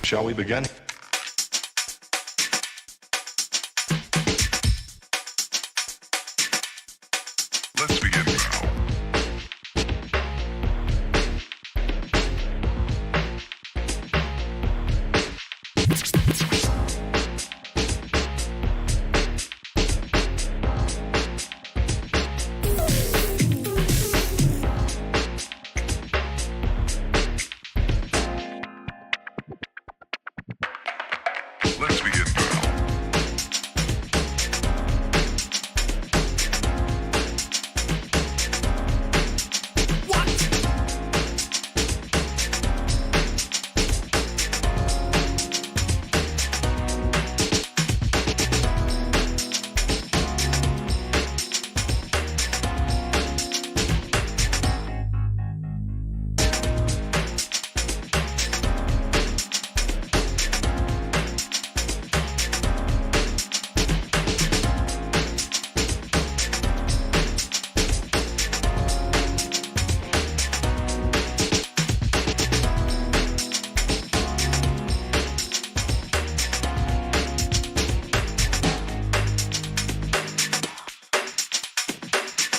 Shall we begin? Let's begin now. Let's begin now.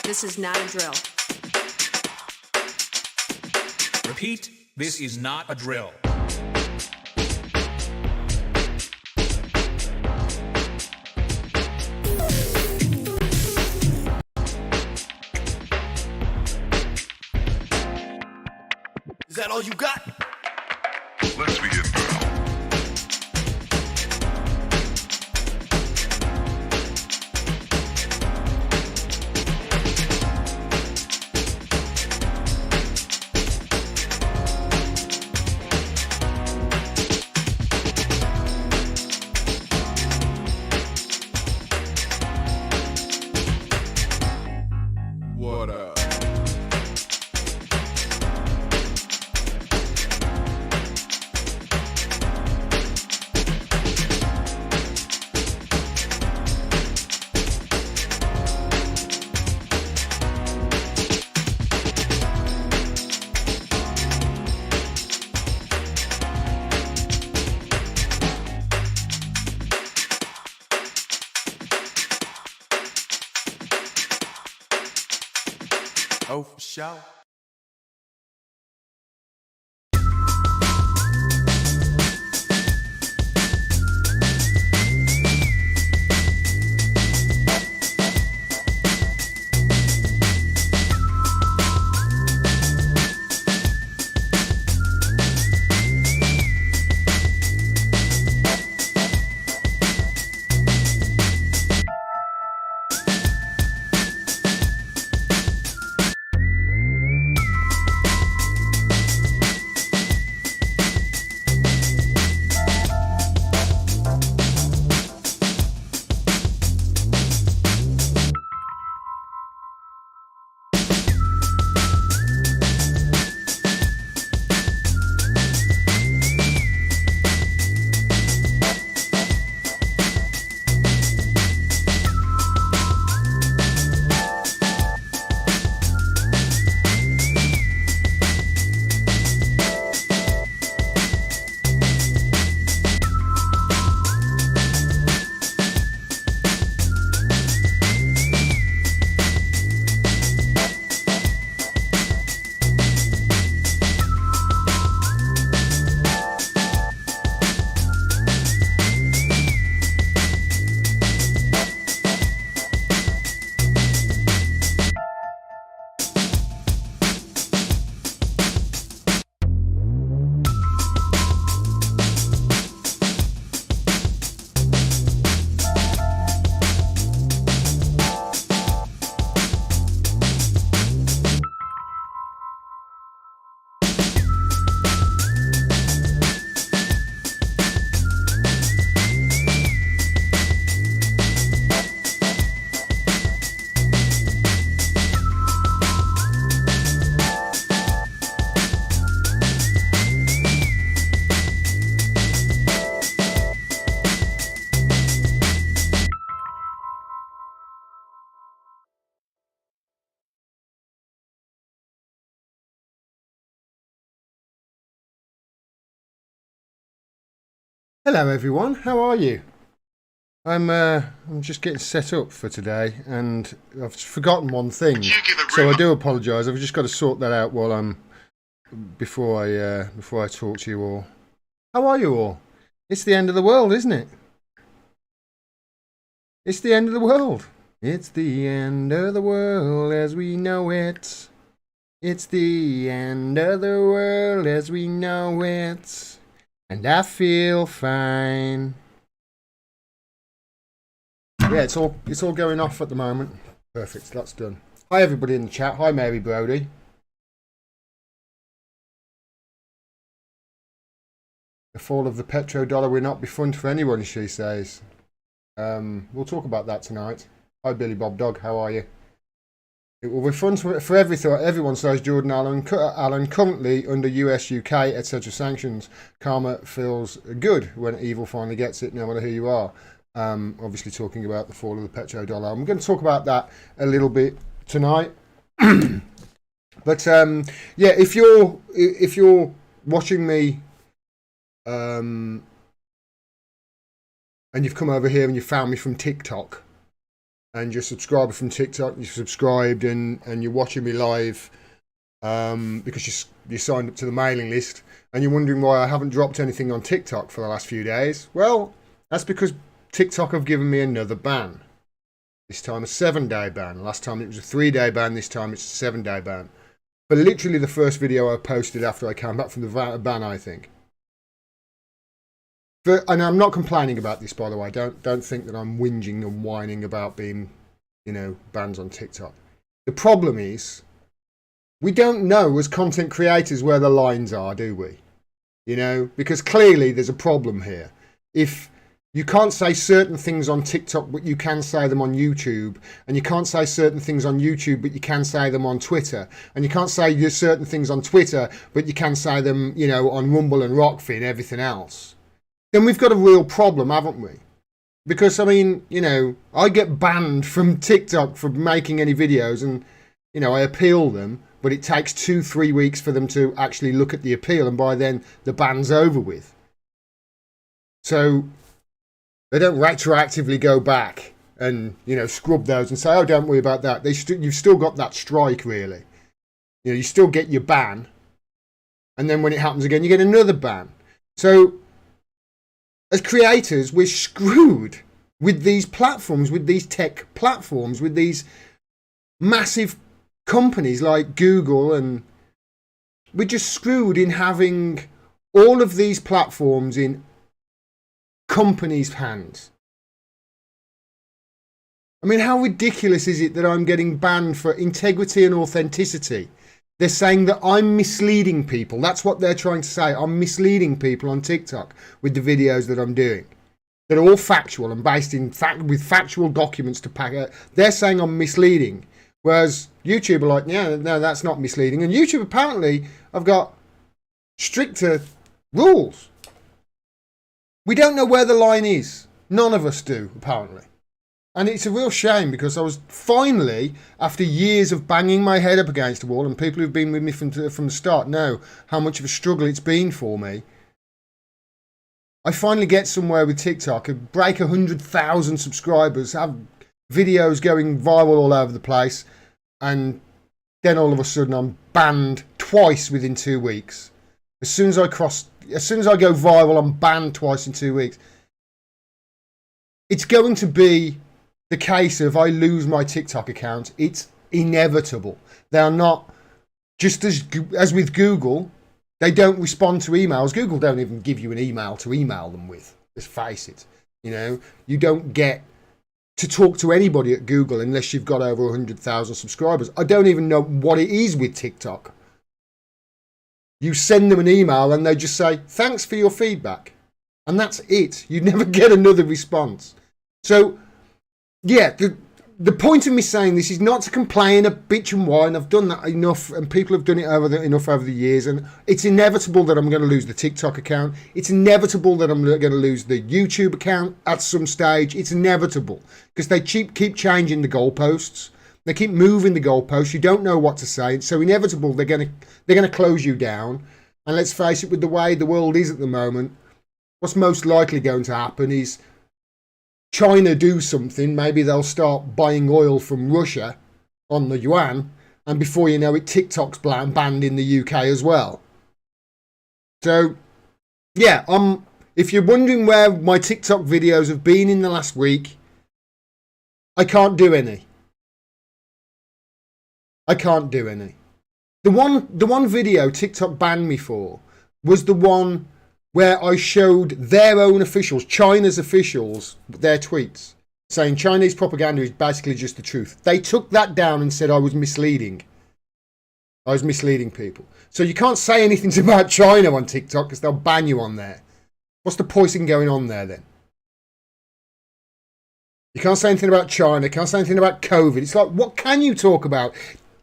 This is not a drill. Repeat, this is not a drill. Is that all you got? Let's begin now. What up? Oh, for sure. Hello everyone, how are you? I'm just getting set up for today, and I've forgotten one thing, so I do apologise. I've just got to sort that out while before I talk to you all. How are you all? It's the end of the world, isn't it? It's the end of the world. It's the end of the world as we know it. It's the end of the world as we know it. And I feel fine. Yeah, it's all going off at the moment. Perfect, that's done. Hi everybody in the chat. Hi Mary Brody. The fall of the petrodollar will not be fun for anyone, she says. We'll talk about that tonight. Hi Billy Bob Dog, how are you? It will be fun for everyone, says Jordan Allen. Currently under US, UK, etc. sanctions, karma feels good when evil finally gets it, no matter who you are. Obviously talking about the fall of the petrodollar. I'm going to talk about that a little bit tonight. But yeah, if you're watching me and you've come over here and you found me from TikTok, and you're a subscriber from TikTok, you've subscribed and you're watching me live because you signed up to the mailing list, and you're wondering why I haven't dropped anything on TikTok for the last few days. Well, that's because TikTok have given me another ban. This time a 7-day ban. Last time it was a 3-day ban. This time it's a 7-day ban. But literally the first video I posted after I came back from the ban, I think. And I'm not complaining about this, by the way. Don't think that I'm whinging and whining about being, banned on TikTok. The problem is, we don't know as content creators where the lines are, do we? Because clearly there's a problem here. If you can't say certain things on TikTok, but you can say them on YouTube, and you can't say certain things on YouTube, but you can say them on Twitter, and you can't say certain things on Twitter, but you can say them, on Rumble and Rockfin and everything else, then we've got a real problem, haven't we? Because, I get banned from TikTok for making any videos, and, I appeal them, but it takes 2-3 weeks for them to actually look at the appeal, and by then the ban's over with. So they don't retroactively go back and, scrub those and say, oh, don't worry about that. You've still got that strike, really. You still get your ban, and then when it happens again, you get another ban. So as creators, we're screwed with these platforms, with these tech platforms, with these massive companies like Google, and we're just screwed in having all of these platforms in companies' hands. I mean, how ridiculous is it that I'm getting banned for integrity and authenticity? They're saying that I'm misleading people. That's what they're trying to say. I'm misleading people on TikTok with the videos that I'm doing. They're all factual and based in with factual documents to pack it. They're saying I'm misleading. Whereas YouTube are like, yeah, no, that's not misleading. And YouTube apparently have got stricter rules. We don't know where the line is. None of us do, apparently. And it's a real shame, because I was finally, after years of banging my head up against the wall, and people who've been with me from the start know how much of a struggle it's been for me, I finally get somewhere with TikTok, break 100,000 subscribers, have videos going viral all over the place, and then all of a sudden I'm banned twice within 2 weeks. As soon as I go viral, I'm banned twice in 2 weeks. It's going to be the case of I lose my TikTok account. It's inevitable. They are not, just as with Google, they don't respond to emails. Google don't even give you an email to email them with. Let's face it. You don't get to talk to anybody at Google unless you've got over 100,000 subscribers. I don't even know what it is with TikTok. You send them an email and they just say, thanks for your feedback. And that's it. You never get another response. So, yeah, the point of me saying this is not to complain, a bitch and whine. I've done that enough, and people have done it enough over the years. And it's inevitable that I'm going to lose the TikTok account. It's inevitable that I'm going to lose the YouTube account at some stage. It's inevitable, because they keep changing the goalposts. They keep moving the goalposts. You don't know what to say. It's so inevitable they're going to close you down. And let's face it, with the way the world is at the moment, What's most likely going to happen is China do something. Maybe they'll start buying oil from Russia on the yuan, and before you know it, TikTok's banned in the UK as well. So, yeah, if you're wondering where my TikTok videos have been in the last week, I can't do any. I can't do any. The one video TikTok banned me for was the one where I showed their own officials, China's officials, their tweets, saying Chinese propaganda is basically just the truth. They took that down and said I was misleading. I was misleading people. So you can't say anything about China on TikTok because they'll ban you on there. What's the poison going on there then? You can't say anything about China, can't say anything about COVID. It's like, what can you talk about?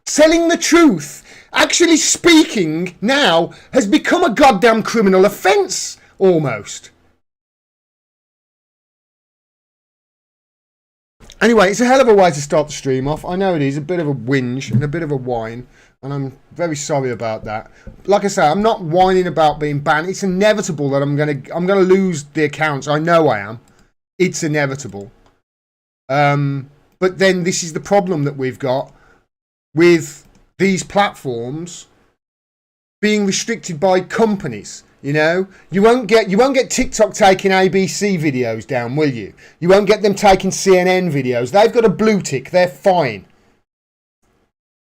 Telling the truth, actually speaking now, has become a goddamn criminal offence, almost. Anyway, it's a hell of a way to start the stream off. I know it is a bit of a whinge and a bit of a whine, and I'm very sorry about that. Like I say, I'm not whining about being banned. It's inevitable that I'm gonna lose the accounts. I know I am. It's inevitable. But then this is the problem that we've got with these platforms being restricted by companies. You know, you won't get TikTok taking ABC videos down, will you? You won't get them taking CNN videos. They've got a blue tick. They're fine.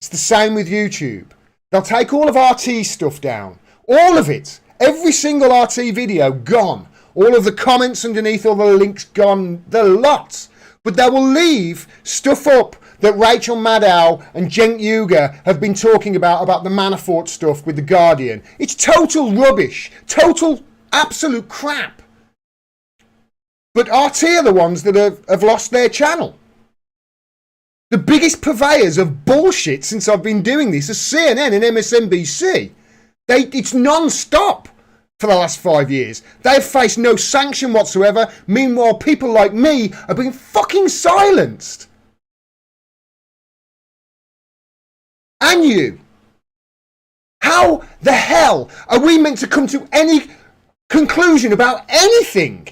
It's the same with YouTube. They'll take all of RT's stuff down. All of it. Every single RT video gone. All of the comments underneath, all the links gone. The lot. But they will leave stuff up that Rachel Maddow and Cenk Uygur have been talking about the Manafort stuff with The Guardian. It's total rubbish. Total absolute crap. But RT are the ones that have lost their channel. The biggest purveyors of bullshit since I've been doing this are CNN and MSNBC. It's non-stop for the last 5 years. They've faced no sanction whatsoever. Meanwhile, people like me are being fucking silenced. And you. How the hell are we meant to come to any conclusion about anything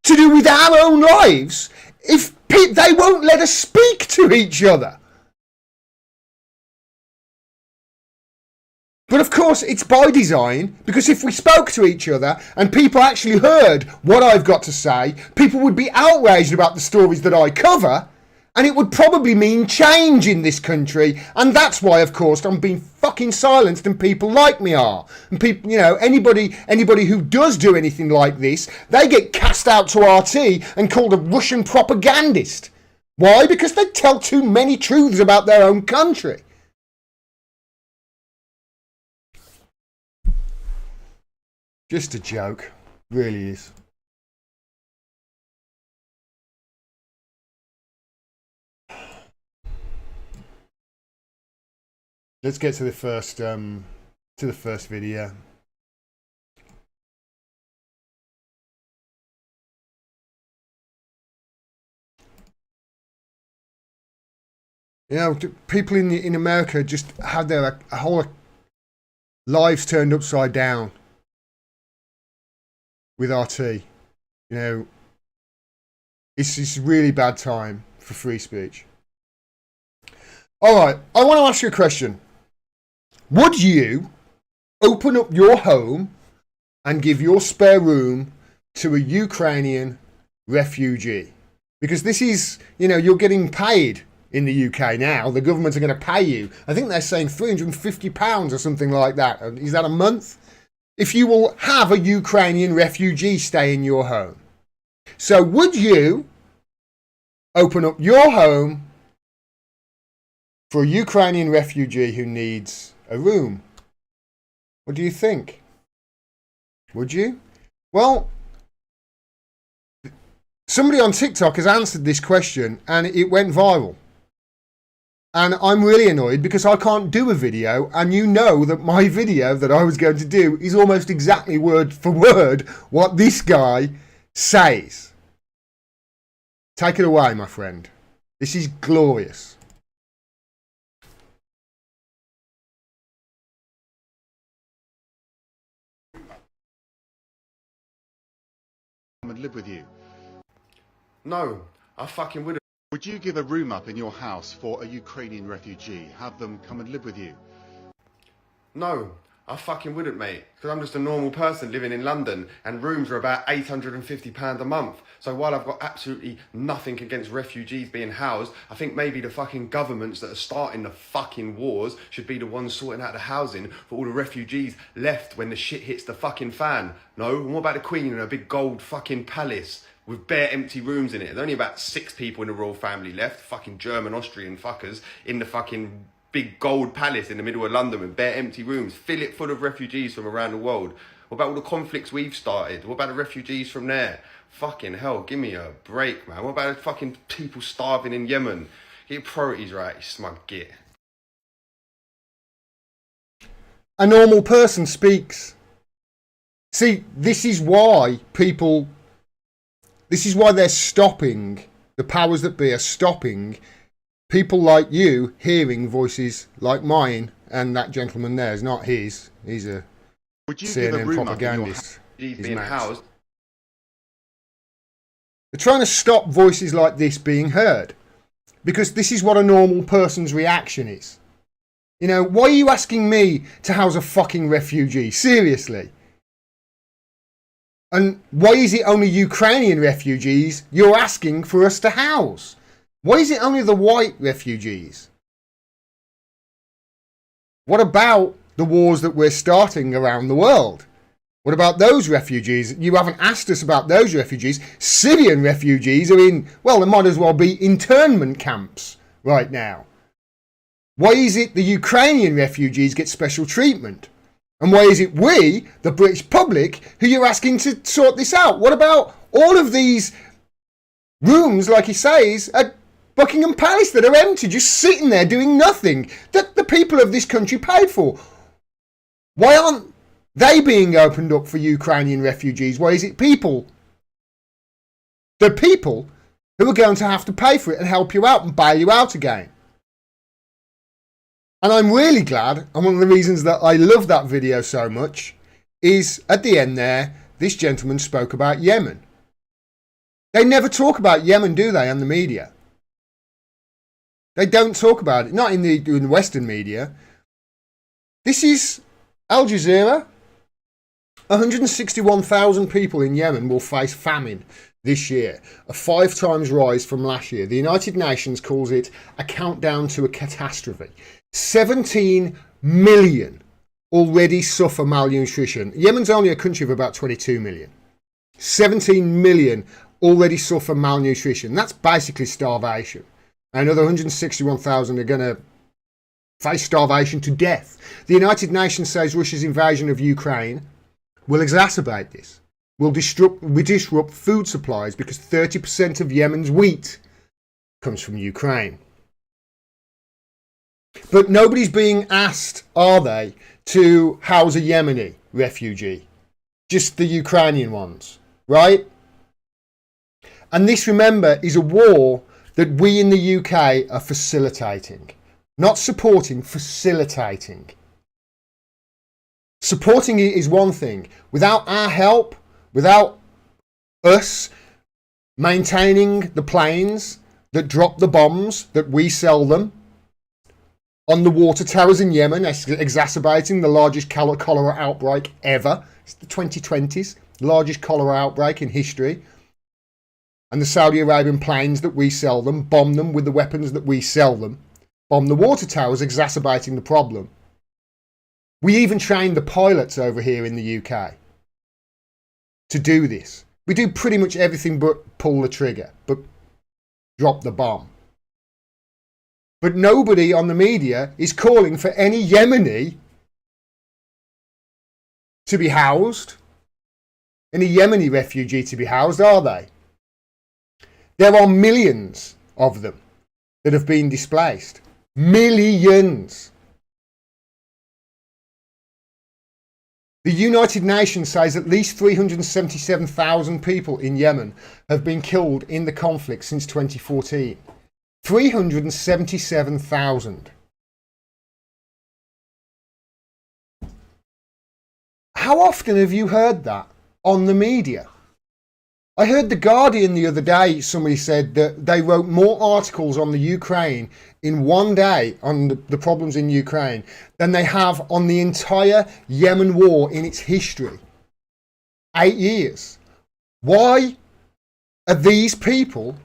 to do with our own lives if they won't let us speak to each other? But of course, it's by design, because if we spoke to each other and people actually heard what I've got to say, people would be outraged about the stories that I cover, and it would probably mean change in this country. And that's why, of course, I'm being fucking silenced, and people like me are. And people, you know, anybody who does do anything like this, they get cast out to RT and called a Russian propagandist. Why? Because they tell too many truths about their own country. Just a joke. Really is. Let's get to the first video. You know, people in America just had their whole lives turned upside down with RT. You know, it's a really bad time for free speech. All right, I want to ask you a question. Would you open up your home and give your spare room to a Ukrainian refugee? Because this is, you know, you're getting paid in the UK now. The government are going to pay you. I think they're saying £350 or something like that. Is that a month? If you will have a Ukrainian refugee stay in your home. So would you open up your home for a Ukrainian refugee who needs a room? What do you think? Would you? Well, somebody on TikTok has answered this question and it went viral. And I'm really annoyed because I can't do a video, and you know that my video that I was going to do is almost exactly word for word what this guy says. Take it away, my friend. This is glorious. and live with you? No, I fucking wouldn't. Would you give a room up in your house for a Ukrainian refugee? Have them come and live with you? No, I fucking wouldn't, mate. Because I'm just a normal person living in London, and rooms are about £850 a month. So while I've got absolutely nothing against refugees being housed, I think maybe the fucking governments that are starting the fucking wars should be the ones sorting out the housing for all the refugees left when the shit hits the fucking fan. No? And what about the Queen in her big gold fucking palace with bare empty rooms in it? There's only about 6 people in the royal family left, fucking German, Austrian fuckers, in the fucking big gold palace in the middle of London with bare empty rooms. Fill it full of refugees from around the world. What about all the conflicts we've started? What about the refugees from there? Fucking hell, give me a break, man. What about the fucking people starving in Yemen? Get your priorities right, you smug git. A normal person speaks. See, this is why they're stopping, the powers that be are stopping people like you hearing voices like mine, and that gentleman there is not his. He's a Would you give a CNN room up in your propagandist. Refugees He's being Max. housed. They're trying to stop voices like this being heard, because this is what a normal person's reaction is. You know, why are you asking me to house a fucking refugee? Seriously. And why is it only Ukrainian refugees you're asking for us to house? Why is it only the white refugees? What about the wars that we're starting around the world? What about those refugees? You haven't asked us about those refugees. Syrian refugees are in, well, they might as well be internment camps right now. Why is it the Ukrainian refugees get special treatment? And why is it we, the British public, who you're asking to sort this out? What about all of these rooms, like he says, at Buckingham Palace that are empty, just sitting there doing nothing, that the people of this country paid for? Why aren't they being opened up for Ukrainian refugees? Why is it the people who are going to have to pay for it and help you out and bail you out again? And I'm really glad, and one of the reasons that I love that video so much is at the end there, this gentleman spoke about Yemen. They never talk about Yemen, do they, on the media? They don't talk about it, not in the Western media. This is Al Jazeera. 161,000 people in Yemen will face famine this year, a 5 times rise from last year. The United Nations calls it a countdown to a catastrophe. 17 million already suffer malnutrition. Yemen's only a country of about 22 million. 17 million already suffer malnutrition. That's basically starvation. Another 161,000 are going to face starvation to death. The United Nations says Russia's invasion of Ukraine will exacerbate this. Will disrupt food supplies because 30% of Yemen's wheat comes from Ukraine. But nobody's being asked, are they, to house a Yemeni refugee? Just the Ukrainian ones, right? And this, remember, is a war that we in the UK are facilitating. Not supporting, facilitating. Supporting it is one thing. Without our help, without us maintaining the planes that drop the bombs that we sell them on the water towers in Yemen, exacerbating the largest cholera outbreak ever. It's the 2020s, largest cholera outbreak in history. And the Saudi Arabian planes that we sell them, bomb them with the weapons that we sell them, bomb the water towers, exacerbating the problem. We even train the pilots over here in the UK to do this. We do pretty much everything but pull the trigger, but drop the bomb. But nobody on the media is calling for any Yemeni to be housed, any Yemeni refugee to be housed, are they? There are millions of them that have been displaced. Millions. The United Nations says at least 377,000 people in Yemen have been killed in the conflict since 2014. 377,000. How often have you heard that on the media? I heard The Guardian the other day, somebody said that they wrote more articles on the Ukraine in one day on the problems in Ukraine than they have on the entire Yemen war in its history. 8 years. Why are these people,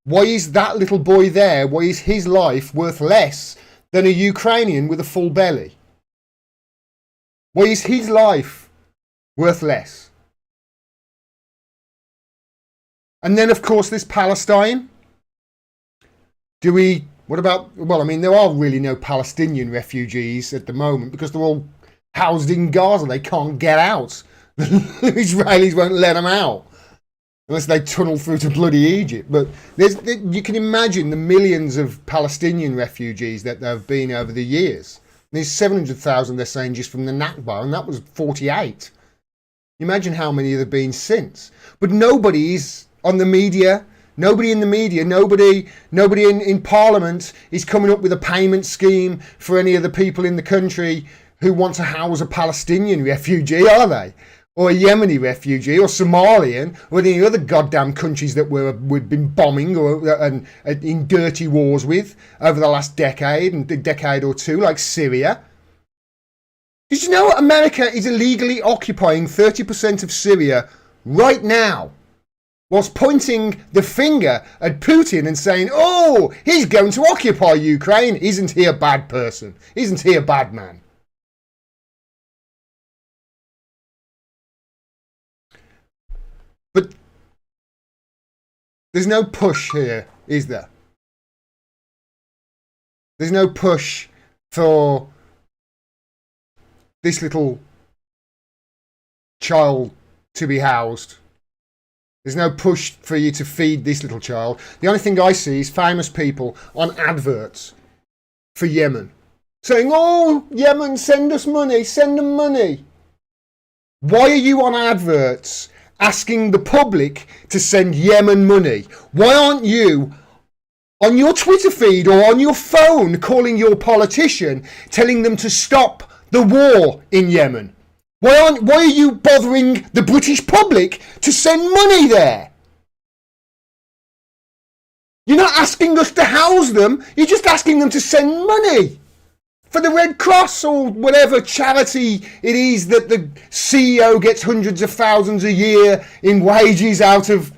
why is that little boy there, why is his life worth less than a Ukrainian with a full belly? Why is his life worth less? And then, of course, there's Palestine. What about, well, I mean, there are really no Palestinian refugees at the moment because they're all housed in Gaza. They can't get out. The Israelis won't let them out unless they tunnel through to bloody Egypt. But you can imagine the millions of Palestinian refugees that there have been over the years. There's 700,000, they're saying, just from the Nakba, and that was 48. Imagine how many there have been since. But nobody is on the media, nobody in the media, nobody in Parliament is coming up with a payment scheme for any of the people in the country who want to house a Palestinian refugee, are they? Or a Yemeni refugee, or Somalian, or any other goddamn countries that we've been bombing and in dirty wars with over the last decade and a decade or two, like Syria. Did you know America is illegally occupying 30% of Syria right now, whilst pointing the finger at Putin and saying, oh, he's going to occupy Ukraine. Isn't he a bad person? Isn't he a bad man? But there's no push here, is there? There's no push for this little child to be housed. There's no push for you to feed this little child. The only thing I see is famous people on adverts for Yemen saying, oh, Yemen, send us money, send them money. Why are you on adverts asking the public to send Yemen money? Why aren't you on your Twitter feed or on your phone calling your politician, telling them to stop the war in Yemen? Why are you bothering the British public to send money there? You're not asking us to house them, you're just asking them to send money for the Red Cross or whatever charity it is that the CEO gets hundreds of thousands a year in wages out of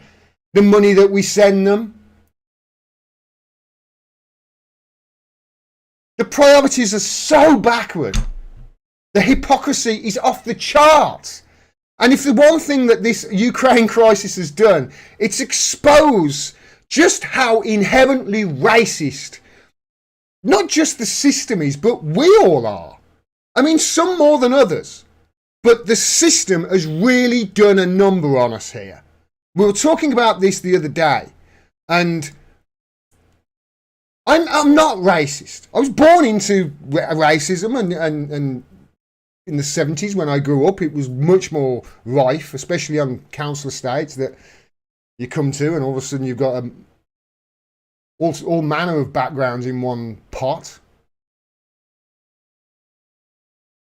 the money that we send them. The priorities are so backward. The hypocrisy is off the charts. And if the one thing that this Ukraine crisis has done, it's exposed just how inherently racist not just the system is, but we all are. I mean, some more than others. But the system has really done a number on us here. We were talking about this the other day, and I'm not racist. I was born into racism, and in the 70s when I grew up, it was much more rife, especially on council estates that you come to, and all of a sudden you've got all manner of backgrounds in one pot.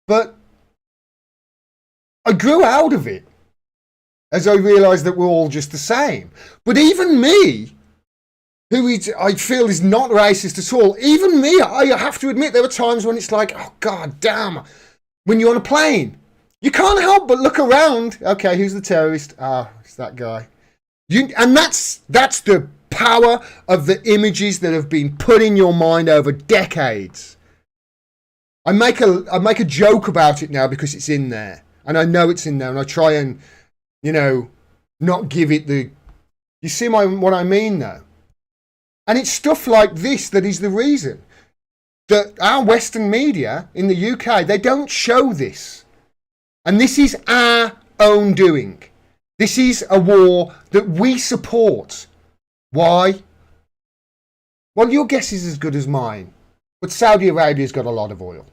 But I grew out of it as I realised that we're all just the same. But even me, I feel is not racist at all, even me, I have to admit there were times when it's like, oh god damn, when you're on a plane, you can't help but look around. Okay, who's the terrorist? It's that guy. And that's the power of the images that have been put in your mind over decades. I make a joke about it now because it's in there, and I know it's in there, and I try and, not give it the. You see what I mean, though, and it's stuff like this that is the reason that our Western media in the UK, they don't show this, and this is our own doing. This is a war that we support. Why? Well, your guess is as good as mine. But Saudi Arabia's got a lot of oil.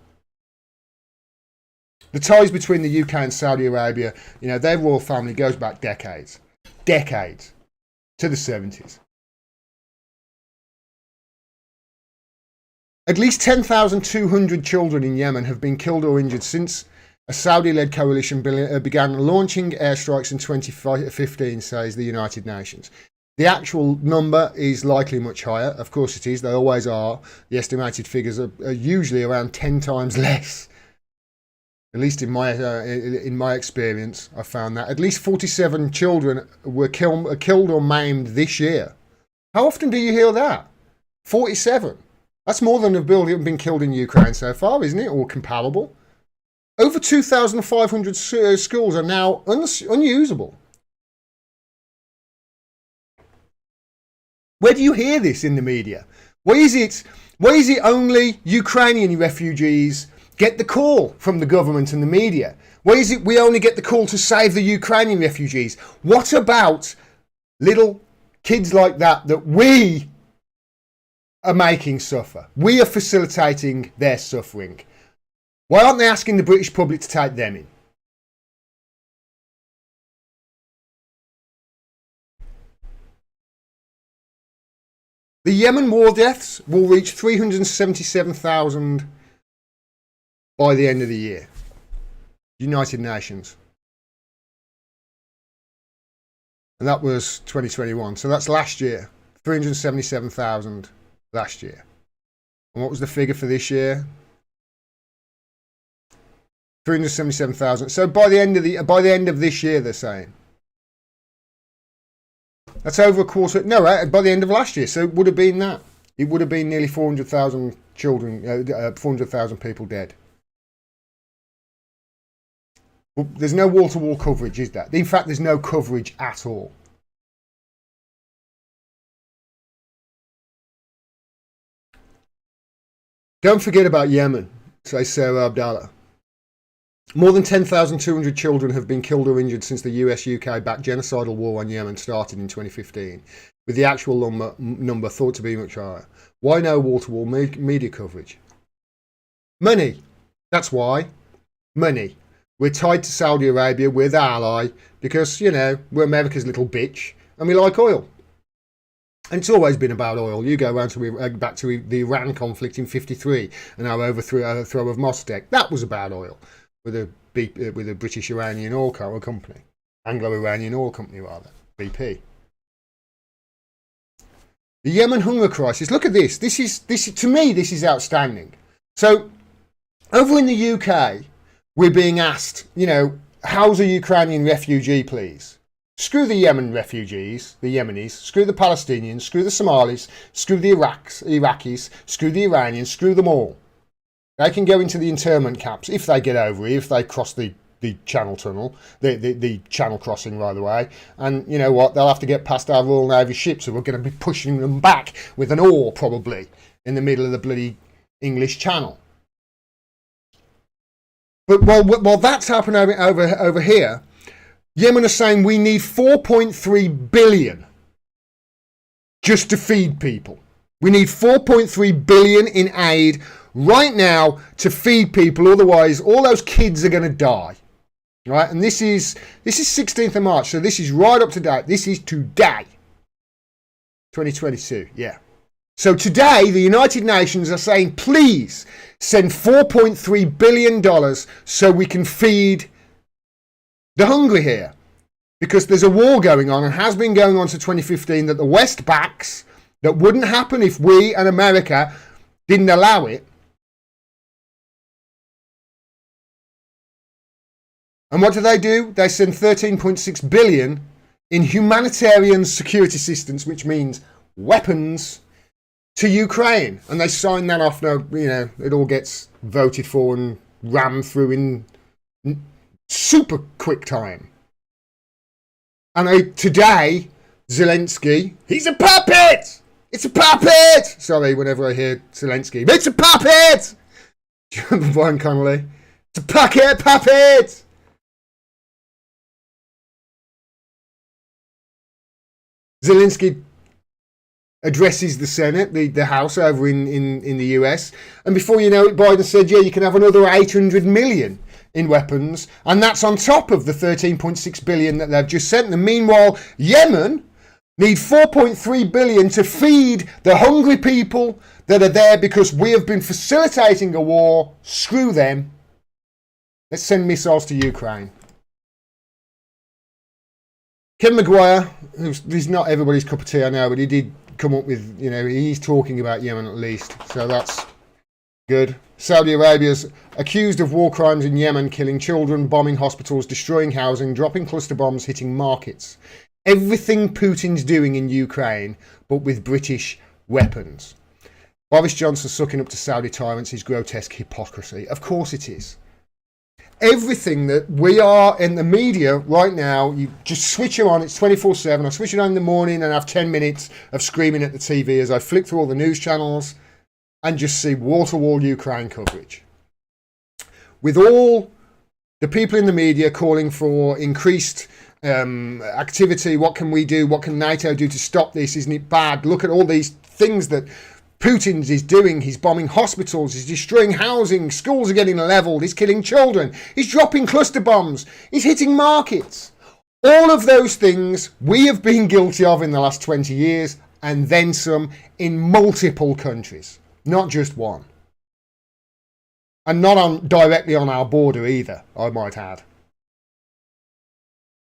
The ties between the UK and Saudi Arabia, their royal family goes back decades. Decades. To the 70s. At least 10,200 children in Yemen have been killed or injured since A Saudi-led coalition began launching airstrikes in 2015, says the United Nations. The actual number is likely much higher. Of course it is. They always are. The estimated figures are usually around 10 times less. At least in my experience, I found that. At least 47 children were killed or maimed this year. How often do you hear that? 47. That's more than have been killed in Ukraine so far, isn't it? Or comparable. Over 2,500 schools are now unusable. Where do you hear this in the media? Why is it only Ukrainian refugees get the call from the government and the media? Why is it we only get the call to save the Ukrainian refugees? What about little kids like that we are making suffer? We are facilitating their suffering. Why aren't they asking the British public to take them in? The Yemen war deaths will reach 377,000 by the end of the year. United Nations. And that was 2021. So that's last year. 377,000 last year. And what was the figure for this year? 377,000. So by the end of this year, they're saying. That's over a quarter. No, by the end of last year. So it would have been that. It would have been nearly 400,000 children, 400,000 people dead. Well, there's no wall-to-wall coverage, is there? In fact, there's no coverage at all. Don't forget about Yemen, says Sarah Abdallah. More than 10,200 children have been killed or injured since the US-UK-backed genocidal war on Yemen started in 2015, with the actual number thought to be much higher. Why no wall-to-wall media coverage? Money. That's why. Money. We're tied to Saudi Arabia, we're the ally, because, you know, we're America's little bitch, and we like oil. And it's always been about oil. You go back to the Iran conflict in '53 and our overthrow of Mossadegh. That was about oil. With a British Iranian oil company, Anglo-Iranian oil company rather, BP. The Yemen hunger crisis. Look at this. This is to me. This is outstanding. So, over in the UK, we're being asked, you know, house a Ukrainian refugee, please. Screw the Yemen refugees, the Yemenis. Screw the Palestinians. Screw the Somalis. Screw the Iraqis. Screw the Iranians. Screw them all. They can go into the internment camps if they get over here, if they cross the Channel Tunnel, the Channel crossing, by the way. And you know what? They'll have to get past our Royal Navy ships, so we're going to be pushing them back with an oar, probably, in the middle of the bloody English Channel. But while that's happening over here, Yemen are saying we need 4.3 billion just to feed people. We need 4.3 billion in aid right now to feed people, otherwise all those kids are going to die. Right? And this is 16th of March, so this is right up to date. This is today. 2022, yeah. So today the United Nations are saying please send $4.3 billion so we can feed the hungry here. Because there's a war going on and has been going on since 2015 that the West backs, that wouldn't happen if we and America didn't allow it. And what do? They send 13.6 billion in humanitarian security assistance, which means weapons, to Ukraine. And they sign that off now, you know, it all gets voted for and rammed through in super quick time. And today, Zelensky, he's a puppet! It's a puppet! Sorry, whenever I hear Zelensky, it's a puppet! Do you remember Brian Connolly? It's a puppet! Zelensky addresses the Senate, the House over in the US, and before you know it, Biden said, yeah, you can have another 800 million in weapons, and that's on top of the 13.6 billion that they've just sent them. Meanwhile, Yemen need 4.3 billion to feed the hungry people that are there because we have been facilitating a war. Screw them. Let's send missiles to Ukraine. Ken Maguire, he's not everybody's cup of tea, I know, but he did come up with, he's talking about Yemen at least. So that's good. Saudi Arabia's accused of war crimes in Yemen, killing children, bombing hospitals, destroying housing, dropping cluster bombs, hitting markets. Everything Putin's doing in Ukraine, but with British weapons. Boris Johnson sucking up to Saudi tyrants is grotesque hypocrisy. Of course it is. Everything that we are in the media right now, you just switch it on, it's 24/7. I switch it on in the morning and have 10 minutes of screaming at the TV as I flick through all the news channels and just see wall-to-wall Ukraine coverage. With all the people in the media calling for increased activity, what can we do? What can NATO do to stop this? Isn't it bad? Look at all these things that Putin is doing. He's bombing hospitals, he's destroying housing, schools are getting leveled, he's killing children, he's dropping cluster bombs, he's hitting markets. All of those things we have been guilty of in the last 20 years and then some in multiple countries, not just one. And not directly on our border either, I might add.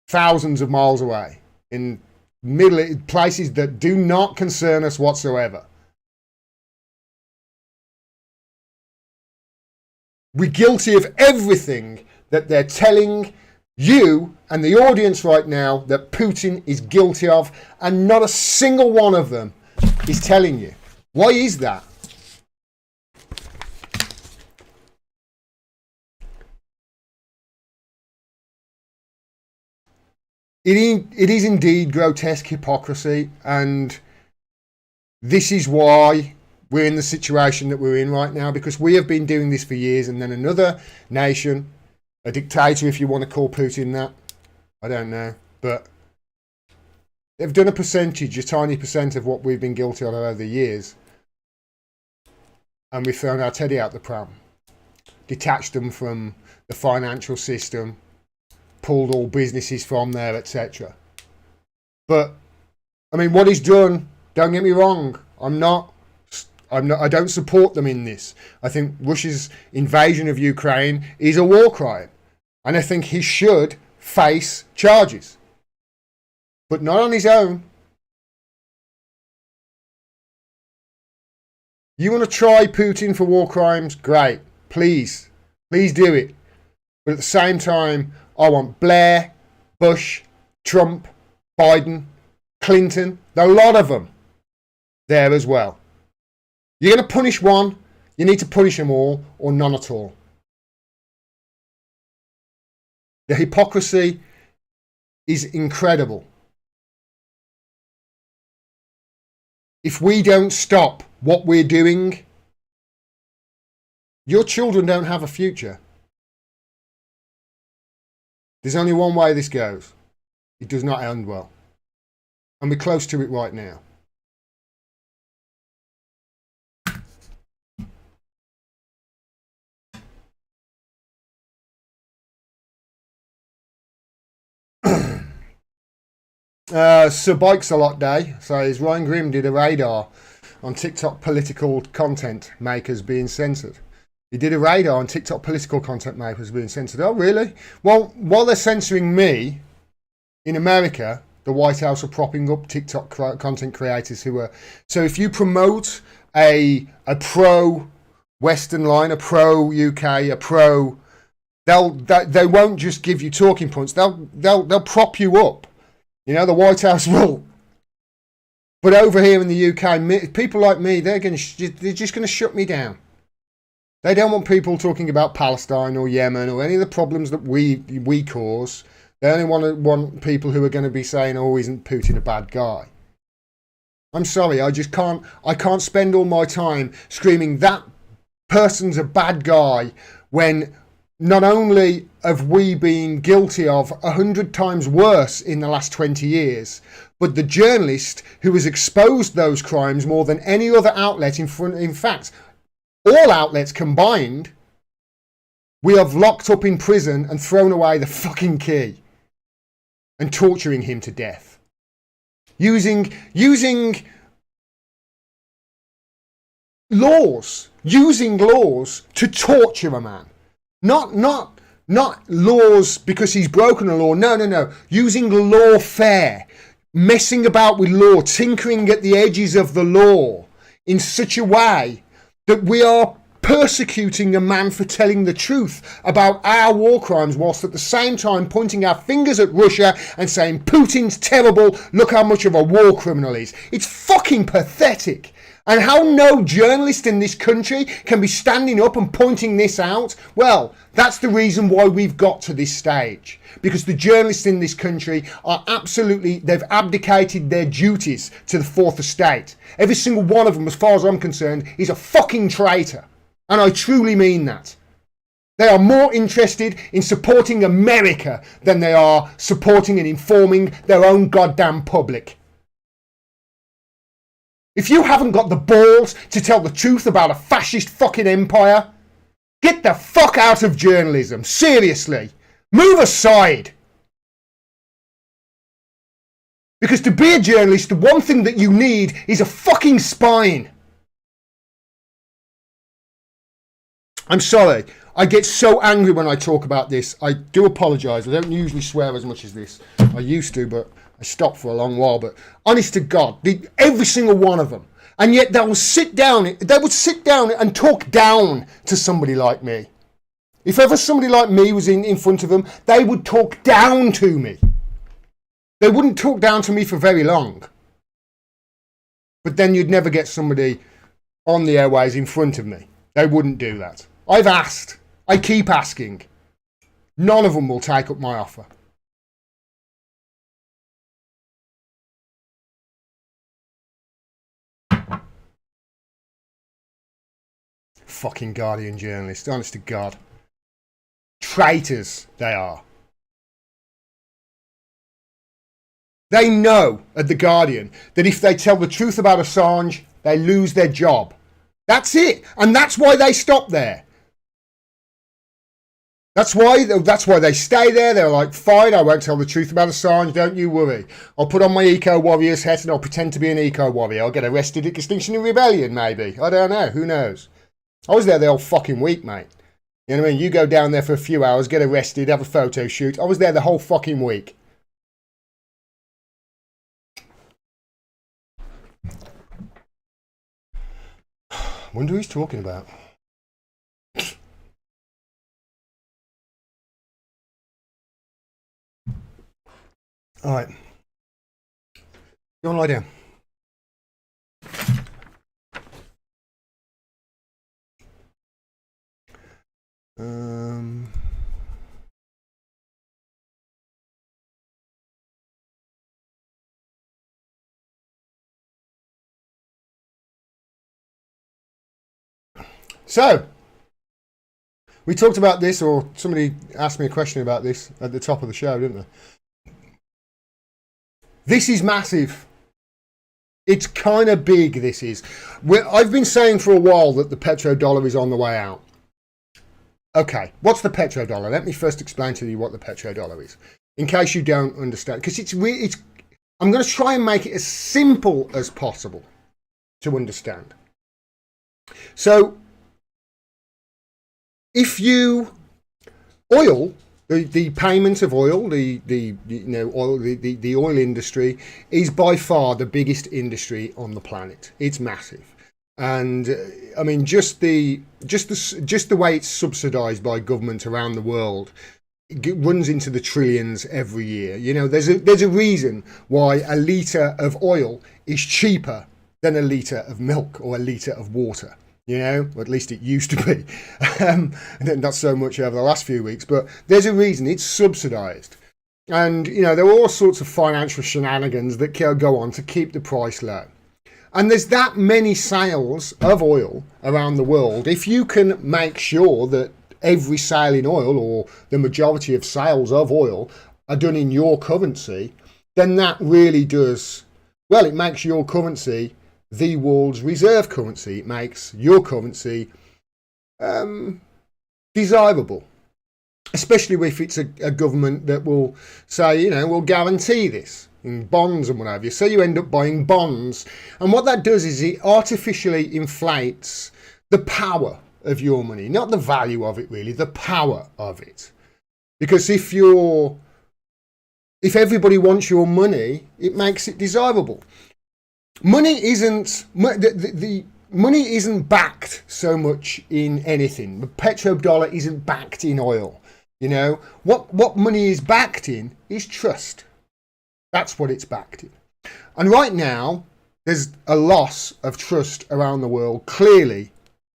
Thousands of miles away in places that do not concern us whatsoever. We're guilty of everything that they're telling you and the audience right now that Putin is guilty of, and not a single one of them is telling you. Why is that? It is indeed grotesque hypocrisy, and this is why we're in the situation that we're in right now, because we have been doing this for years, and then another nation, a dictator if you want to call Putin that, I don't know, but they've done a tiny percent of what we've been guilty of over the years, and we've thrown our teddy out the pram, detached them from the financial system, pulled all businesses from there, etc. But I mean, what he's done, don't get me wrong, I don't support them in this. I think Russia's invasion of Ukraine is a war crime, and I think he should face charges, but not on his own. You want to try Putin for war crimes? Great, please do it. But at the same time, I want Blair, Bush, Trump, Biden, Clinton, a lot of them there as well. You're going to punish one, you need to punish them all, or none at all. The hypocrisy is incredible. If we don't stop what we're doing, your children don't have a future. There's only one way this goes. It does not end well. And we're close to it right now. Sir Bikes a Lot Day says Ryan Grimm did a radar on TikTok political content makers being censored. He did a radar on TikTok political content makers being censored. Oh, really? Well, while they're censoring me, in America, the White House are propping up TikTok content creators who are... So if you promote a pro-Western line, a pro-UK, a pro... They won't just give you talking points. They'll prop you up. You know, the White House will. But over here in the UK, people like me, they're just going to shut me down. They don't want people talking about Palestine or Yemen or any of the problems that we cause. They only want people who are going to be saying, "Oh, isn't Putin a bad guy?" I'm sorry, I can't spend all my time screaming that person's a bad guy when not only have we been guilty of 100 times worse in the last 20 years, but the journalist who has exposed those crimes more than any other outlet, in fact, all outlets combined, we have locked up in prison and thrown away the fucking key and torturing him to death. Using laws to torture a man. Not Not laws because he's broken a law. No. Using lawfare, messing about with law, tinkering at the edges of the law in such a way that we are persecuting a man for telling the truth about our war crimes, whilst at the same time pointing our fingers at Russia and saying Putin's terrible, look how much of a war criminal he is. It's fucking pathetic. And how no journalist in this country can be standing up and pointing this out? Well, that's the reason why we've got to this stage. Because the journalists in this country are absolutely, they've abdicated their duties to the fourth estate. Every single one of them, as far as I'm concerned, is a fucking traitor. And I truly mean that. They are more interested in supporting America than they are supporting and informing their own goddamn public. If you haven't got the balls to tell the truth about a fascist fucking empire, get the fuck out of journalism. Seriously. Move aside. Because to be a journalist, the one thing that you need is a fucking spine. I'm sorry. I get so angry when I talk about this. I do apologise. I don't usually swear as much as this. I used to, but I stopped for a long while. But honest to God, every single one of them. And yet they would sit down and talk down to somebody like me. If ever somebody like me was in front of them, they would talk down to me. They wouldn't talk down to me for very long. But then you'd never get somebody on the airways in front of me. They wouldn't do that. I've asked. I keep asking. None of them will take up my offer. Fucking Guardian journalists, honest to God. Traitors they are. They know at The Guardian that if they tell the truth about Assange, they lose their job. That's it. And that's why they stop there. That's why they stay there. They're like, fine, I won't tell the truth about Assange, don't you worry. I'll put on my eco-warrior's hat and I'll pretend to be an eco-warrior. I'll get arrested at Extinction and Rebellion, maybe. I don't know. Who knows? I was there the whole fucking week, mate. You know what I mean? You go down there for a few hours, get arrested, have a photo shoot. I was there the whole fucking week. Wonder who he's talking about. All right. Go and lie down. So, we talked about this, or somebody asked me a question about this at the top of the show, didn't they? This is massive. It's kind of big, this is. I've been saying for a while that the petrodollar is on the way out. Okay, what's the petrodollar? Let me first explain to you what the petrodollar is, in case you don't understand. Because I'm going to try and make it as simple as possible to understand. So, if you oil, the payment of oil, the oil industry is by far the biggest industry on the planet. It's massive. And I mean, just the way it's subsidized by government around the world, it runs into the trillions every year. You know, there's a reason why a litre of oil is cheaper than a litre of milk or a litre of water. You know, or at least it used to be. Not so much over the last few weeks, but there's a reason it's subsidised. And, you know, there are all sorts of financial shenanigans that go on to keep the price low. And there's that many sales of oil around the world. If you can make sure that every sale in oil, or the majority of sales of oil, are done in your currency, then that really does, well, it makes your currency the world's reserve currency. It makes your currency desirable, especially if it's a government that will say, you know, we'll guarantee this in bonds and what have you. So you end up buying bonds, and what that does is it artificially inflates the power of your money, not the value of it really, the power of it. Because if everybody wants your money, it makes it desirable. Money isn't the money isn't backed so much in anything. The petrodollar isn't backed in oil. You know what money is backed in is trust. That's what it's backed in. And right now, there's a loss of trust around the world, clearly,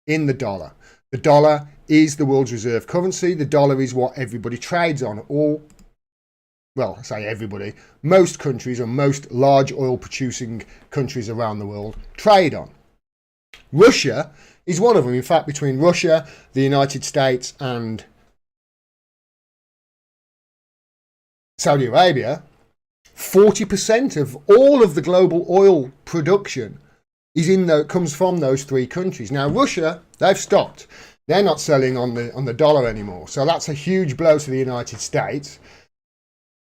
in the dollar. The dollar is the world's reserve currency. The dollar is what everybody trades on. Well, I say everybody. Most countries and most large oil-producing countries around the world trade on. Russia is one of them. In fact, between Russia, the United States, and Saudi Arabia, 40% of all of the global oil production comes from those three countries. Now, Russia, they've stopped. They're not selling on the dollar anymore. So that's a huge blow to the United States.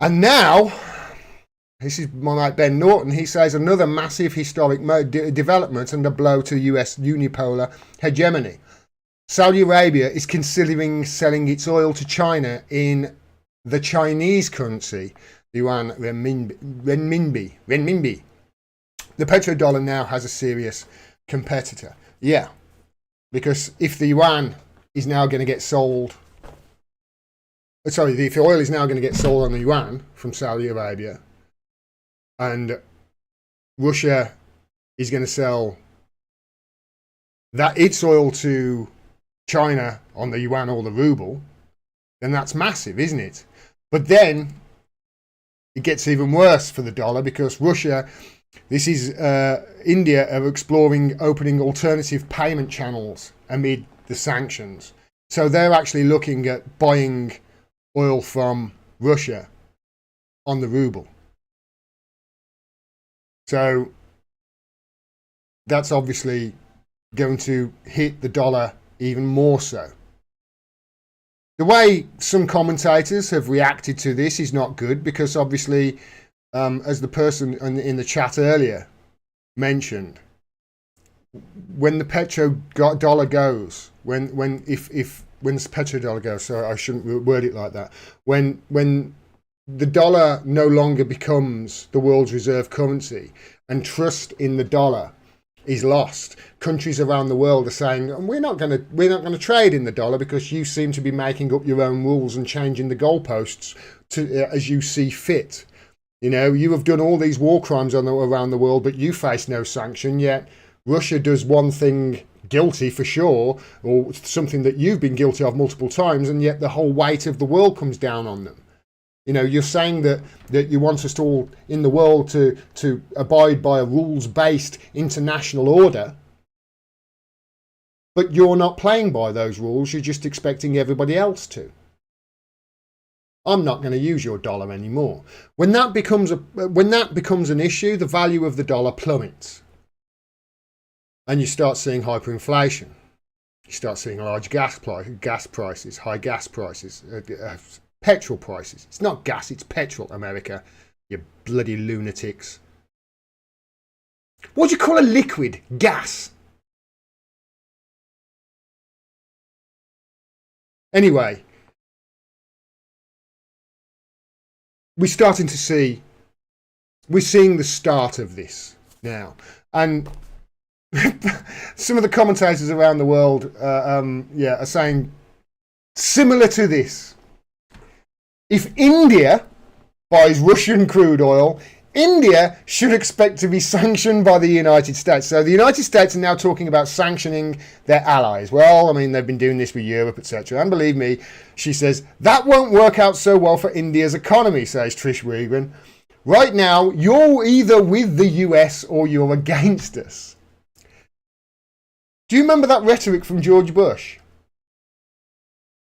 And now, this is my mate Ben Norton, he says another massive historic development and a blow to US unipolar hegemony. Saudi Arabia is considering selling its oil to China in the Chinese currency, the yuan renminbi. The petrodollar now has a serious competitor. Yeah, because if the yuan is now going to get sold, if the oil is now going to get sold on the yuan from Saudi Arabia, and Russia is going to sell its oil to China on the yuan or the ruble, then that's massive, isn't it? But then it gets even worse for the dollar, because Russia, India are exploring opening alternative payment channels amid the sanctions. So they're actually looking at buying oil from Russia on the ruble. So that's obviously going to hit the dollar even more so. The way some commentators have reacted to this is not good, because obviously, as the person in the chat earlier mentioned, when the petrodollar goes, when the petrodollar goes, so I shouldn't word it like that, when the dollar no longer becomes the world's reserve currency and trust in the dollar is lost, countries around the world are saying, we're not going to trade in the dollar because you seem to be making up your own rules and changing the goalposts as you see fit. You know, you have done all these war crimes around the world, but you face no sanction, yet Russia does one thing guilty for sure, or something that you've been guilty of multiple times, and yet the whole weight of the world comes down on them. You know, you're saying that you want us all in the world to abide by a rules-based international order, but you're not playing by those rules. You're just expecting everybody else to. I'm not going to use your dollar anymore. When that becomes an issue, the value of the dollar plummets, and you start seeing hyperinflation. You start seeing large gas prices, high gas prices. Petrol prices. It's not gas, it's petrol, America. You bloody lunatics. What do you call a liquid? Gas. Anyway, we're seeing the start of this now. And some of the commentators around the world are saying similar to this. If India buys Russian crude oil, India should expect to be sanctioned by the United States. So the United States are now talking about sanctioning their allies. Well, I mean, they've been doing this with Europe, etc. And believe me, she says, that won't work out so well for India's economy, says Trish Regan. Right now, you're either with the US or you're against us. Do you remember that rhetoric from George Bush?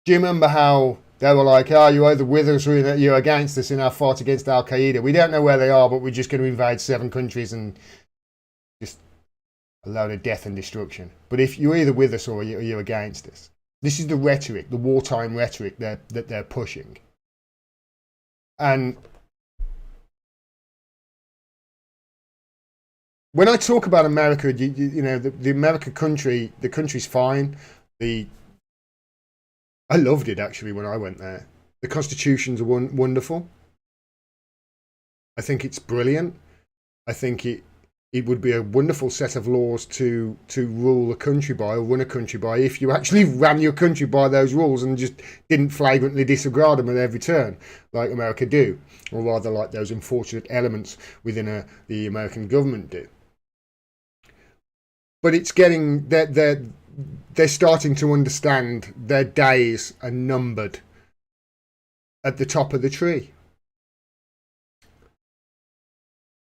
Do you remember how they were like, you're either with us or you're against us in our fight against Al Qaeda. We don't know where they are, but we're just going to invade 7 countries and just a load of death and destruction. But if you're either with us or you're against us. This is the rhetoric, the wartime rhetoric that they're pushing. And when I talk about America, you know, the American country, the country's fine. I loved it actually when I went there. The Constitution's wonderful. I think it's brilliant. I think it would be a wonderful set of laws to rule a country by, or run a country by, if you actually ran your country by those rules and just didn't flagrantly disregard them at every turn, like America do, or rather like those unfortunate elements within the American government do. But it's getting, they're starting to understand their days are numbered at the top of the tree.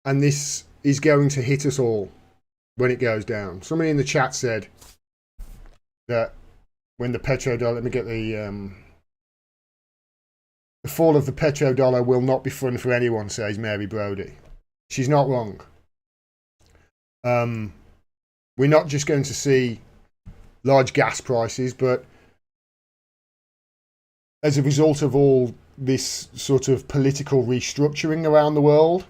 And this is going to hit us all when it goes down. Somebody in the chat said that when the petrodollar, let me get the fall of the petrodollar will not be fun for anyone, says Mary Brodie. She's not wrong. We're not just going to see large gas prices, but as a result of all this sort of political restructuring around the world,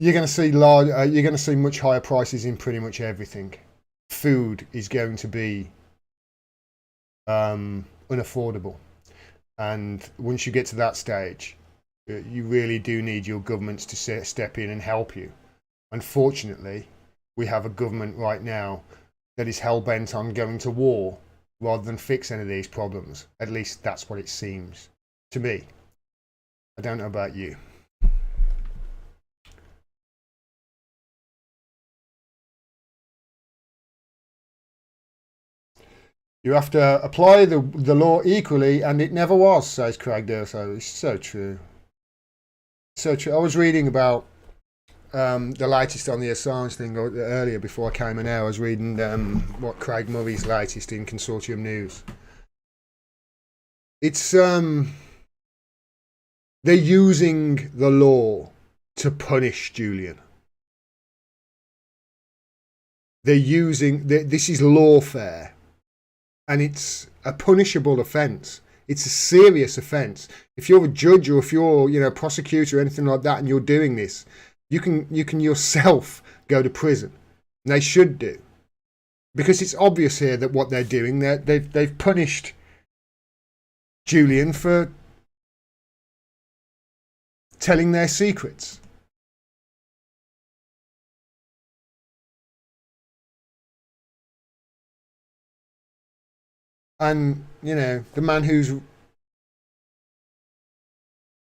you're going to see much higher prices in pretty much everything. Food is going to be unaffordable, and once you get to that stage, you really do need your governments to step in and help you. Unfortunately, we have a government right now that is hell-bent on going to war rather than fix any of these problems. At least that's what it seems to me. I don't know about you. You have to apply the law equally, and it never was, says Craig Durso. It's so true. So true. I was reading about the latest on the Assange thing earlier before I came in here. I was reading what Craig Murray's latest in Consortium News. It's they're using the law to punish Julian. They're using this is lawfare. And it's a punishable offence. It's a serious offence. If you're a judge or if you're, a prosecutor or anything like that, and you're doing this, you can yourself go to prison. And they should do, because it's obvious here that what they're doing, they've punished Julian for telling their secrets. And, the man who's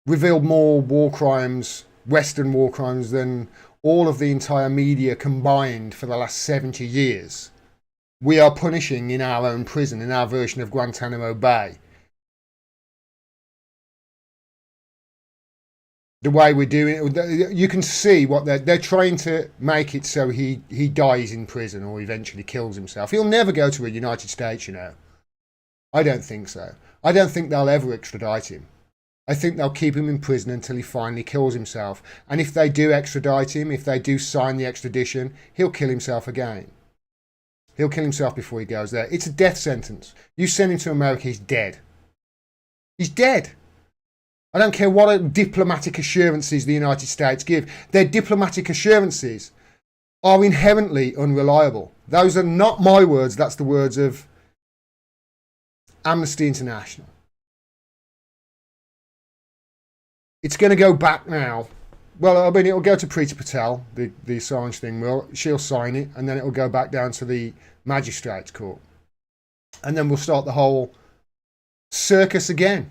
revealed more war crimes, Western war crimes, than all of the entire media combined for the last 70 years, we are punishing in our own prison, in our version of Guantanamo Bay. The way we're doing it, you can see what they're trying to make it so he dies in prison or eventually kills himself. He'll never go to a United States, I don't think so. I don't think they'll ever extradite him. I think they'll keep him in prison until he finally kills himself. And if they do extradite him, if they do sign the extradition, he'll kill himself again. He'll kill himself before he goes there. It's a death sentence. You send him to America, he's dead. He's dead. I don't care what diplomatic assurances the United States give. Their diplomatic assurances are inherently unreliable. Those are not my words. That's the words of Amnesty International. It's going to go back now. Well, it'll go to Priti Patel, the Assange thing. Well, she'll sign it, and then it'll go back down to the Magistrates Court. And then we'll start the whole circus again.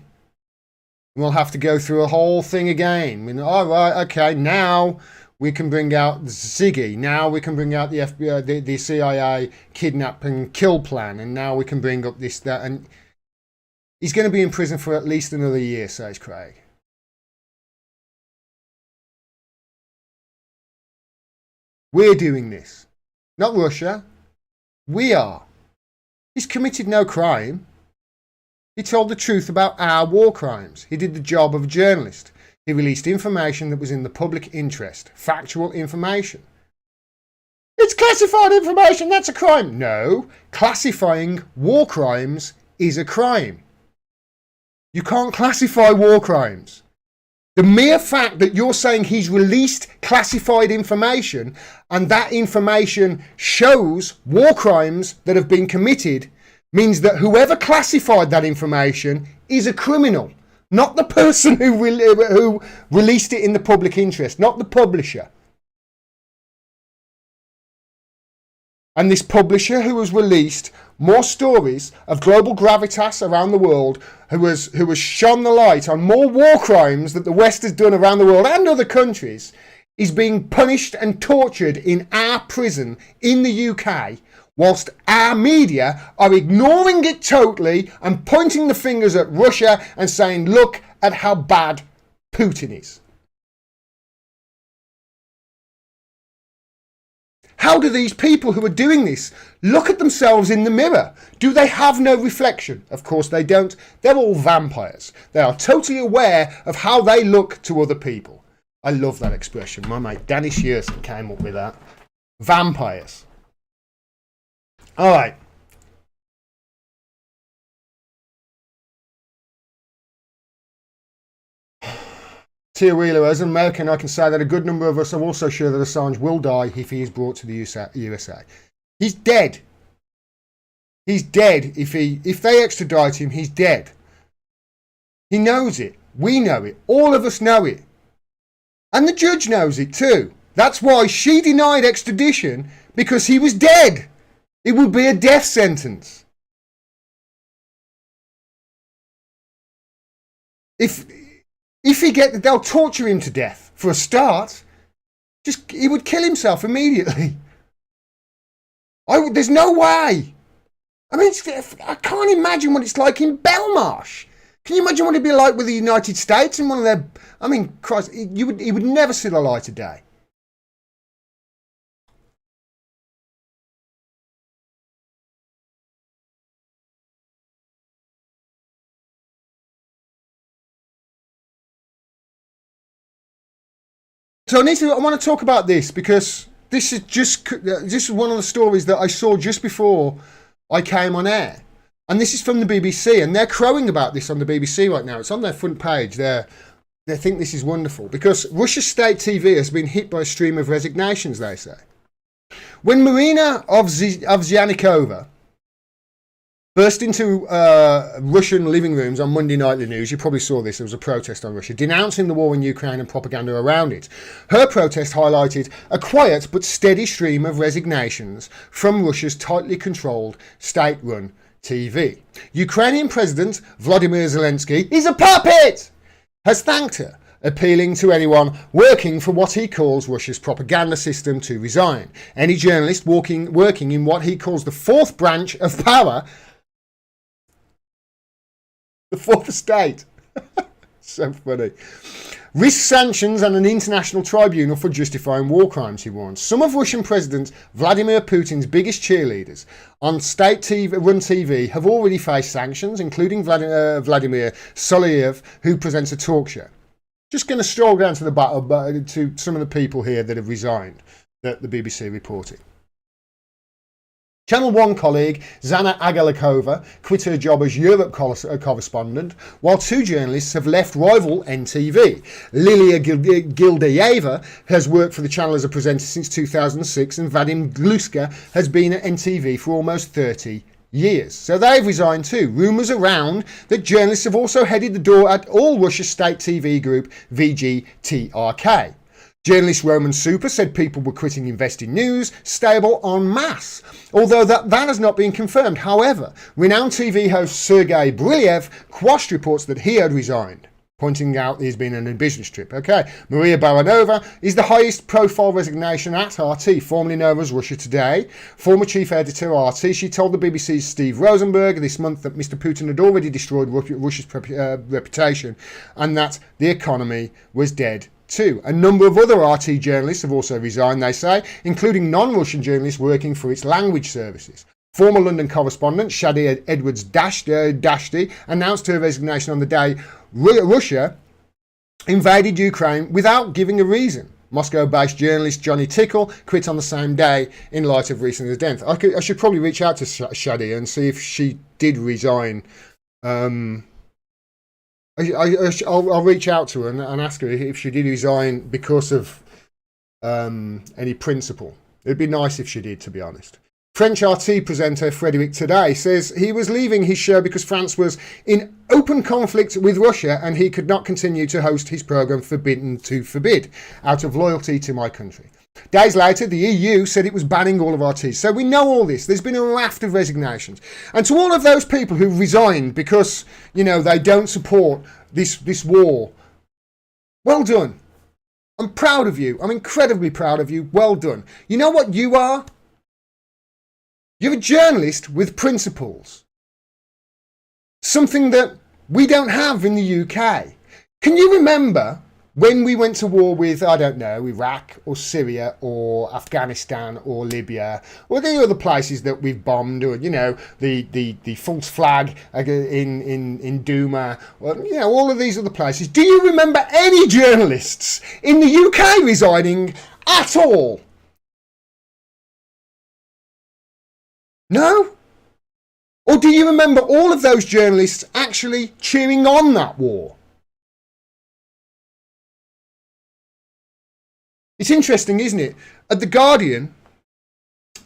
We'll have to go through a whole thing again. All right, okay, now we can bring out Ziggy. Now we can bring out the FBI, the CIA kidnap and kill plan. And now we can bring up this, that. And he's going to be in prison for at least another year, says Craig. We're doing this. Not Russia. We are. He's committed no crime. He told the truth about our war crimes. He did the job of a journalist. He released information that was in the public interest. Factual information. It's classified information, that's a crime. No, classifying war crimes is a crime. You can't classify war crimes. The mere fact that you're saying he's released classified information and that information shows war crimes that have been committed means that whoever classified that information is a criminal, not the person who released it in the public interest, not the publisher. And this publisher who has released more stories of global gravitas around the world, who has shone the light on more war crimes that the West has done around the world and other countries, is being punished and tortured in our prison in the UK, whilst our media are ignoring it totally and pointing the fingers at Russia and saying, look at how bad Putin is. How do these people who are doing this look at themselves in the mirror? Do they have no reflection? Of course they don't. They're all vampires. They are totally aware of how they look to other people. I love that expression. My mate Danny Shearson came up with that. Vampires. All right. Tia Wheeler, as an American, I can say that a good number of us are also sure that Assange will die if he is brought to the USA. He's dead. He's dead. If they extradite him, he's dead. He knows it. We know it. All of us know it. And the judge knows it too. That's why she denied extradition, because he was dead. It would be a death sentence. They'll torture him to death for a start. He would kill himself immediately. There's no way. I mean, I can't imagine what it's like in Belmarsh. Can you imagine what it'd be like with the United States and one of their? I mean, Christ, he would never see the light of day. So I want to talk about this because this is one of the stories that I saw just before I came on air. And this is from the BBC, and they're crowing about this on the BBC right now. It's on their front page. They think this is wonderful because Russia's state TV has been hit by a stream of resignations, they say. When Marina Ovsyannikova burst into Russian living rooms on Monday nightly news, you probably saw this, there was a protest on Russia, denouncing the war in Ukraine and propaganda around it. Her protest highlighted a quiet but steady stream of resignations from Russia's tightly controlled, state-run TV. Ukrainian President Vladimir Zelensky is a puppet! Has thanked her, appealing to anyone working for what he calls Russia's propaganda system to resign. Any journalist working in what he calls the fourth branch of power, the fourth estate. So funny. Risk sanctions and an international tribunal for justifying war crimes, he warns. Some of Russian President Vladimir Putin's biggest cheerleaders on state run TV have already faced sanctions, including Vladimir Solyev, who presents a talk show. Just going to stroll down to to some of the people here that have resigned, that the BBC reported. Channel 1 colleague Zana Agalikova quit her job as Europe correspondent, while two journalists have left rival NTV. Lilia Gildayeva has worked for the channel as a presenter since 2006, and Vadim Gluska has been at NTV for almost 30 years. So they've resigned too. Rumours around that journalists have also headed the door at all Russia's state TV group VGTRK. Journalist Roman Super said people were quitting Investing News, stable en masse, although that has not been confirmed. However, renowned TV host Sergei Brylyev quashed reports that he had resigned, pointing out he's been on a business trip. Okay, Maria Baranova is the highest profile resignation at RT, formerly known as Russia Today. Former chief editor RT, she told the BBC's Steve Rosenberg this month that Mr. Putin had already destroyed Russia's reputation and that the economy was dead too. A number of other RT journalists have also resigned, they say, including non-Russian journalists working for its language services. Former London correspondent Shadi Edwards-Dashti announced her resignation on the day Russia invaded Ukraine without giving a reason. Moscow-based journalist Johnny Tickle quit on the same day in light of recent events. I should probably reach out to Shadi and see if she did resign. I'll reach out to her and ask her if she did resign because of any principle. It'd be nice if she did, to be honest. French RT presenter Frederic Today says he was leaving his show because France was in open conflict with Russia and he could not continue to host his programme Forbidden to Forbid out of loyalty to my country. Days later, the EU said it was banning all of RTs. So we know all this. There's been a raft of resignations. And to all of those people who resigned because, you know, they don't support this war, well done. I'm proud of you. I'm incredibly proud of you. Well done. You know what you are? You're a journalist with principles. Something that we don't have in the UK. Can you remember when we went to war with, I don't know, Iraq or Syria or Afghanistan or Libya or the other places that we've bombed, or, you know, the false flag in Duma, or, you know, all of these other places? Do you remember any journalists in the UK resigning at all? No? Or do you remember all of those journalists actually cheering on that war? It's interesting, isn't it? At The Guardian,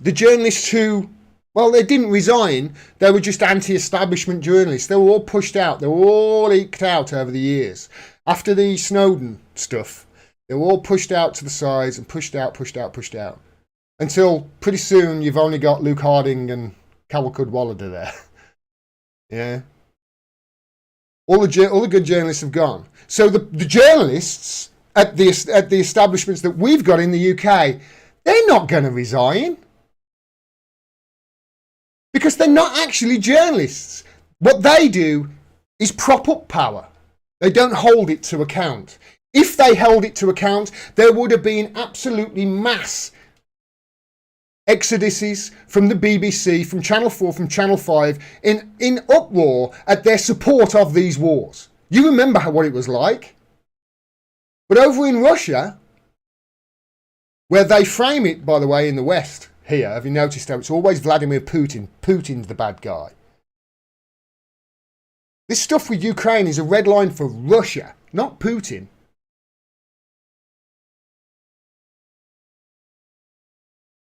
the journalists who, well, they didn't resign, they were just anti-establishment journalists. They were all pushed out. They were all eked out over the years. After the Snowden stuff, they were all pushed out to the sides and pushed out. Until pretty soon you've only got Luke Harding and Cowalcud Wallader there. Yeah. All the good journalists have gone. So the journalists at the establishments that we've got in the UK, they're not going to resign. Because they're not actually journalists. What they do is prop up power. They don't hold it to account. If they held it to account, there would have been absolutely mass exoduses from the BBC, from Channel 4, from Channel 5, in uproar at their support of these wars. You remember what it was like? But over in Russia, where they frame it, by the way, in the West, here, have you noticed how it's always Vladimir Putin? Putin's the bad guy. This stuff with Ukraine is a red line for Russia, not Putin.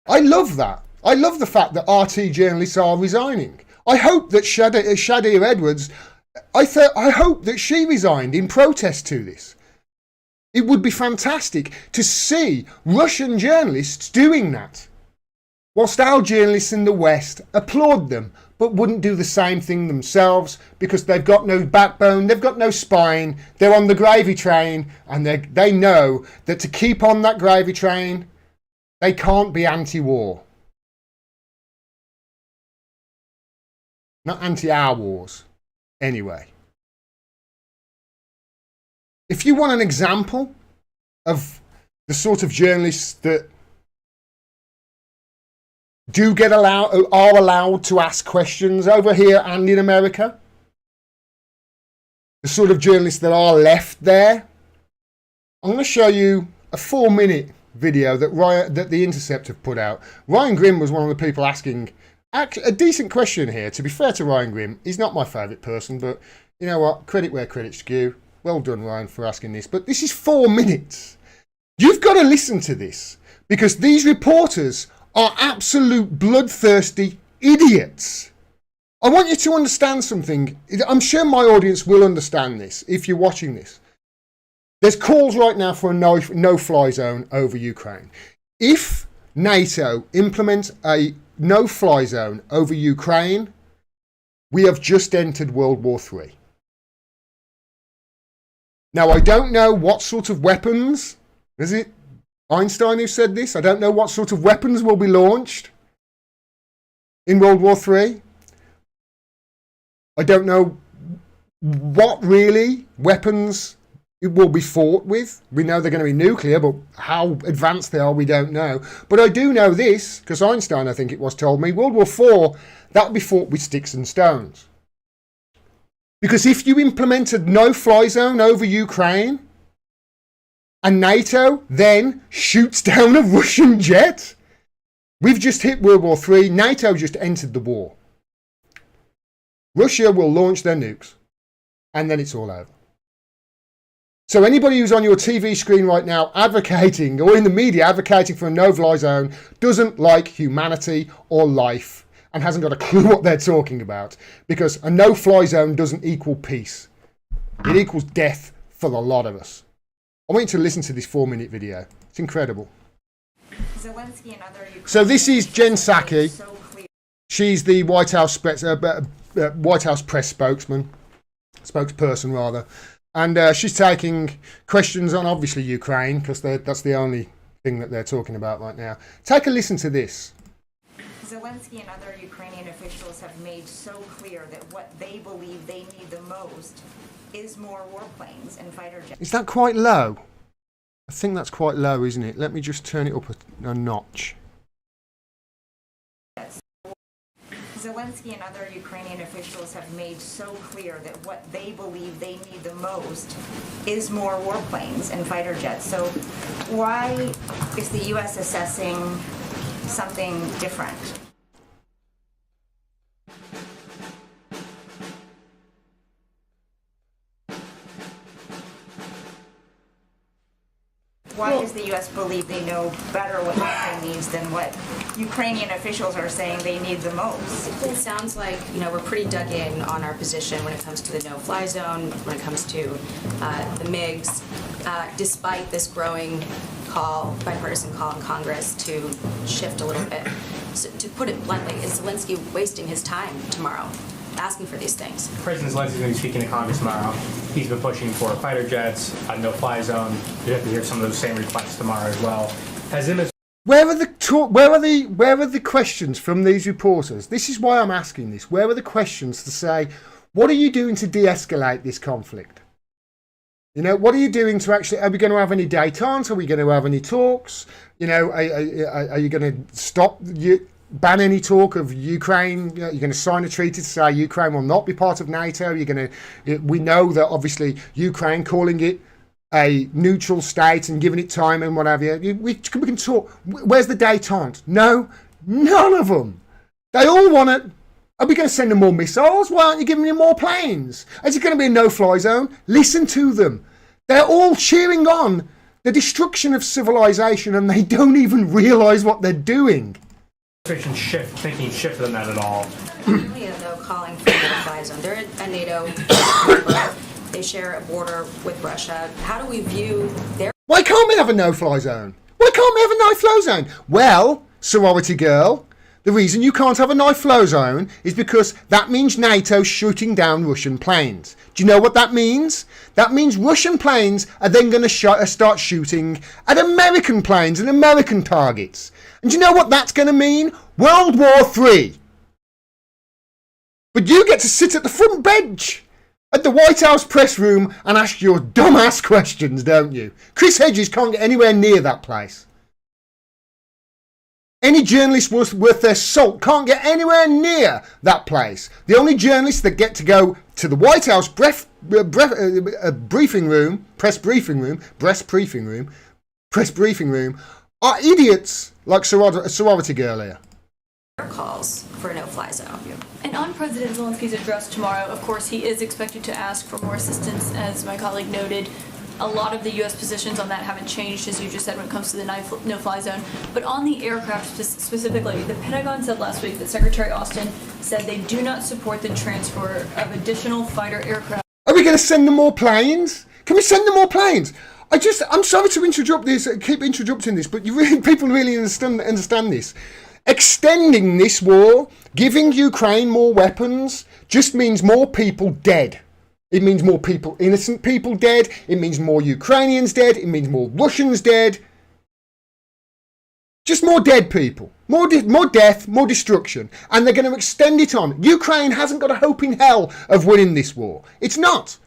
I love that. I love the fact that RT journalists are resigning. I hope that Shadia Edwards, I hope that she resigned in protest to this. It would be fantastic to see Russian journalists doing that, whilst our journalists in the West applaud them, but wouldn't do the same thing themselves because they've got no backbone, they've got no spine, they're on the gravy train, and they know that to keep on that gravy train, they can't be anti-war. Not anti-our wars, anyway. If you want an example of the sort of journalists that are allowed to ask questions over here and in America, the sort of journalists that are left there, I'm going to show you a 4-minute video that The Intercept have put out. Ryan Grimm was one of the people asking a decent question here. To be fair to Ryan Grimm, he's not my favourite person, but you know what? Credit where credit's due. Well done, Ryan, for asking this. But this is 4 minutes. You've got to listen to this because these reporters are absolute bloodthirsty idiots. I want you to understand something. I'm sure my audience will understand this if you're watching this. There's calls right now for a no-fly zone over Ukraine. If NATO implements a no-fly zone over Ukraine, we have just entered World War III. Now, I don't know what sort of weapons, is it Einstein who said this? I don't know what sort of weapons will be launched in World War III. I don't know what really weapons it will be fought with. We know they're going to be nuclear, but how advanced they are, we don't know. But I do know this, because Einstein, I think it was, told me, World War IV, that will be fought with sticks and stones. Because if you implemented no-fly zone over Ukraine, and NATO then shoots down a Russian jet, we've just hit World War III, NATO just entered the war. Russia will launch their nukes, and then it's all over. So anybody who's on your TV screen right now advocating, or in the media advocating for a no-fly zone, doesn't like humanity or life and hasn't got a clue what they're talking about, because a no-fly zone doesn't equal peace. It equals death for a lot of us. I want you to listen to this 4-minute video. It's incredible. Zelensky and other So this is Jen Psaki. She's the White House press spokesperson rather. And she's taking questions on, obviously, Ukraine, because that's the only thing that they're talking about right now. Take a listen to this. Zelensky and other Ukrainian officials have made so clear that what they believe they need the most is more warplanes and fighter jets. Is that quite low? I think that's quite low, isn't it? Let me just turn it up a notch. Zelensky and other Ukrainian officials have made so clear that what they believe they need the most is more warplanes and fighter jets. So why is the U.S. assessing something different? Why does the U.S. believe they know better what Ukraine needs than what Ukrainian officials are saying they need the most? It sounds like, we're pretty dug in on our position when it comes to the no-fly zone, when it comes to the MiGs, despite this growing bipartisan call in Congress to shift a little bit. So, to put it bluntly, is Zelensky wasting his time tomorrow asking for these things? President Zelensky is going to be speaking to Congress tomorrow. He's been pushing for fighter jets, a no-fly zone. You have to hear some of those same requests tomorrow as well. Where are the questions from these reporters? This is why I'm asking this. Where are the questions to say, what are you doing to de-escalate this conflict? What are you doing to actually? Are we going to have any détente? Are we going to have any talks? Are you going to ban any talk of Ukraine? You're going to sign a treaty to say Ukraine will not be part of NATO. We know that obviously Ukraine calling it a neutral state and giving it time and what have you. We can talk. Where's the détente? No, none of them. They all want it. Are we going to send them more missiles? Why aren't you giving them more planes? Is it going to be a no-fly zone? Listen to them. They're all cheering on the destruction of civilization, and they don't even realise what they're doing. Thinking shift on that at all. Though calling for a no-fly zone. They're a NATO member. They share a border with Russia. How do we view their... Why can't we have a no-fly zone? Why can't we have a no-fly zone? Well, sorority girl, the reason you can't have a no-fly zone is because that means NATO shooting down Russian planes. Do you know what that means? That means Russian planes are then going to start shooting at American planes and American targets. And do you know what that's going to mean? World War III. But you get to sit at the front bench at the White House press room and ask your dumbass questions, don't you? Chris Hedges can't get anywhere near that place. Any journalist worth their salt can't get anywhere near that place. The only journalists that get to go to the White House press briefing room are idiots like sorority girl here. calls for a no-fly zone. And on President Zelensky's address tomorrow, of course, he is expected to ask for more assistance, as my colleague noted. A lot of the U.S. positions on that haven't changed, as you just said, when it comes to the no-fly zone. But on the aircraft specifically, the Pentagon said last week that Secretary Austin said they do not support the transfer of additional fighter aircraft. Are we going to send them more planes? Can we send them more planes? I'm sorry to interrupt this, keep interrupting this, but people really understand this. Extending this war, giving Ukraine more weapons, just means more people dead. It means more people, innocent people dead. It means more Ukrainians dead. It means more Russians dead. Just more dead people. More death, more destruction. And they're going to extend it on. Ukraine hasn't got a hope in hell of winning this war. It's not.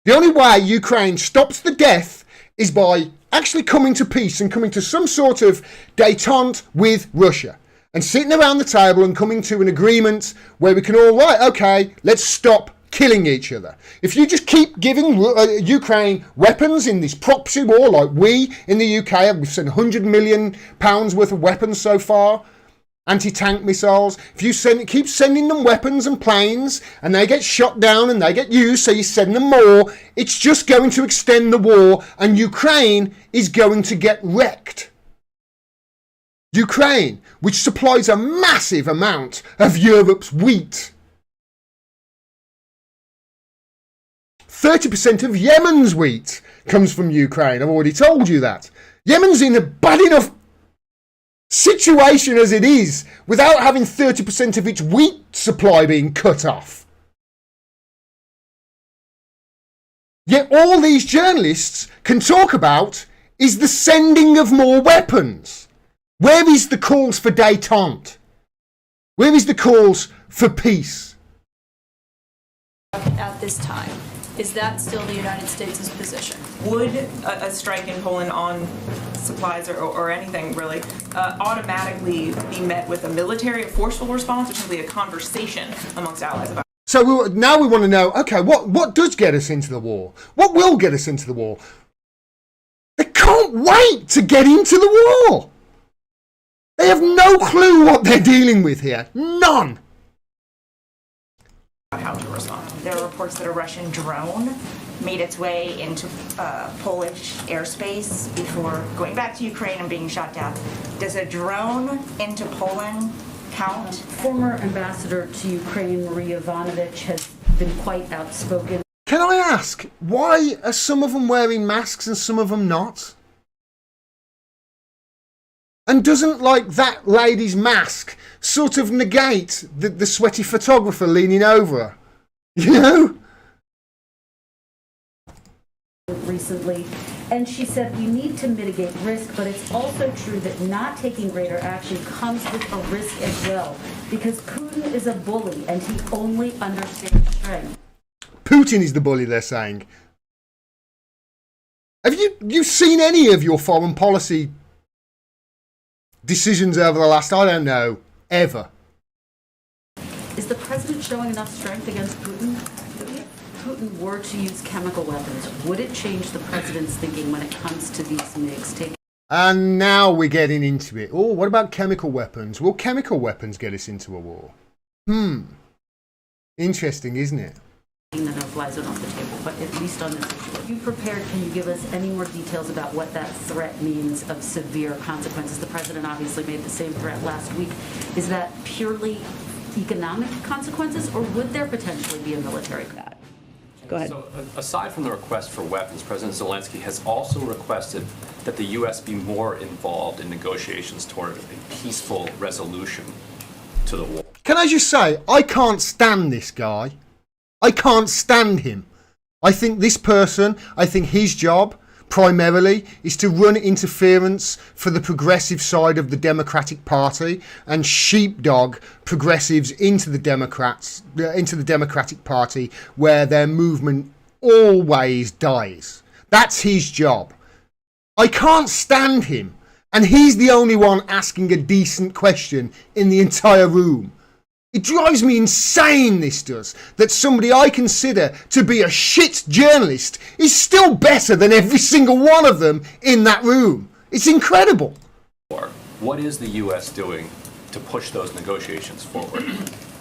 The only way Ukraine stops the death is by actually coming to peace and coming to some sort of détente with Russia. And sitting around the table and coming to an agreement where we can all, right, okay, let's stop killing each other. If you just keep giving Ukraine weapons in this proxy war, like we in the UK, we've sent £100 million worth of weapons so far. anti-tank missiles. If you keep sending them weapons and planes and they get shot down and they get used, so you send them more, it's just going to extend the war and Ukraine is going to get wrecked. Ukraine, which supplies a massive amount of Europe's wheat. 30% of Yemen's wheat comes from Ukraine. I've already told you that. Yemen's in a bad enough situation as it is without having 30% of its wheat supply being cut off. Yet all these journalists can talk about is the sending of more weapons. Where is the calls for détente? Where is the calls for peace? At this time, is that still the United States' position? Would a strike in Poland on supplies or anything really automatically be met with a military, a forceful response, or simply a conversation amongst allies about? So now we want to know, okay, what does get us into the war? What will get us into the war? They can't wait to get into the war. They have no clue what they're dealing with here. None. How to respond. There are reports that a Russian drone made its way into Polish airspace before going back to Ukraine and being shot down. Does a drone into Poland count? Former ambassador to Ukraine, Maria Ivanovich, has been quite outspoken. Can I ask, why are some of them wearing masks and some of them not? And doesn't, like, that lady's mask sort of negate the sweaty photographer leaning over her? You know? Recently, and she said we need to mitigate risk, but it's also true that not taking greater action comes with a risk as well, because Putin is a bully and he only understands strength. Putin is the bully, they're saying. Have you seen any of your foreign policy decisions over the last, I don't know, ever? Is the president showing enough strength against Putin? If Putin were to use chemical weapons, would it change the president's thinking when it comes to these MiGs? And now we're getting into it. Oh, what about chemical weapons? Will chemical weapons get us into a war? Interesting, isn't it? The no-fly zone off the table, but at least on this issue. Are you prepared? Can you give us any more details about what that threat means of severe consequences? The president obviously made the same threat last week. Is that purely economic consequences, or would there potentially be a military threat? Go ahead. So, aside from the request for weapons, President Zelensky has also requested that the U.S. be more involved in negotiations toward a peaceful resolution to the war. Can I just say, I can't stand this guy. I can't stand him. I think this person, I think his job primarily is to run interference for the progressive side of the Democratic Party and sheepdog progressives into the Democratic Party, where their movement always dies. That's his job. I can't stand him, and he's the only one asking a decent question in the entire room. It drives me insane, this does, that somebody I consider to be a shit journalist is still better than every single one of them in that room. It's incredible. What is the U.S. doing to push those negotiations forward?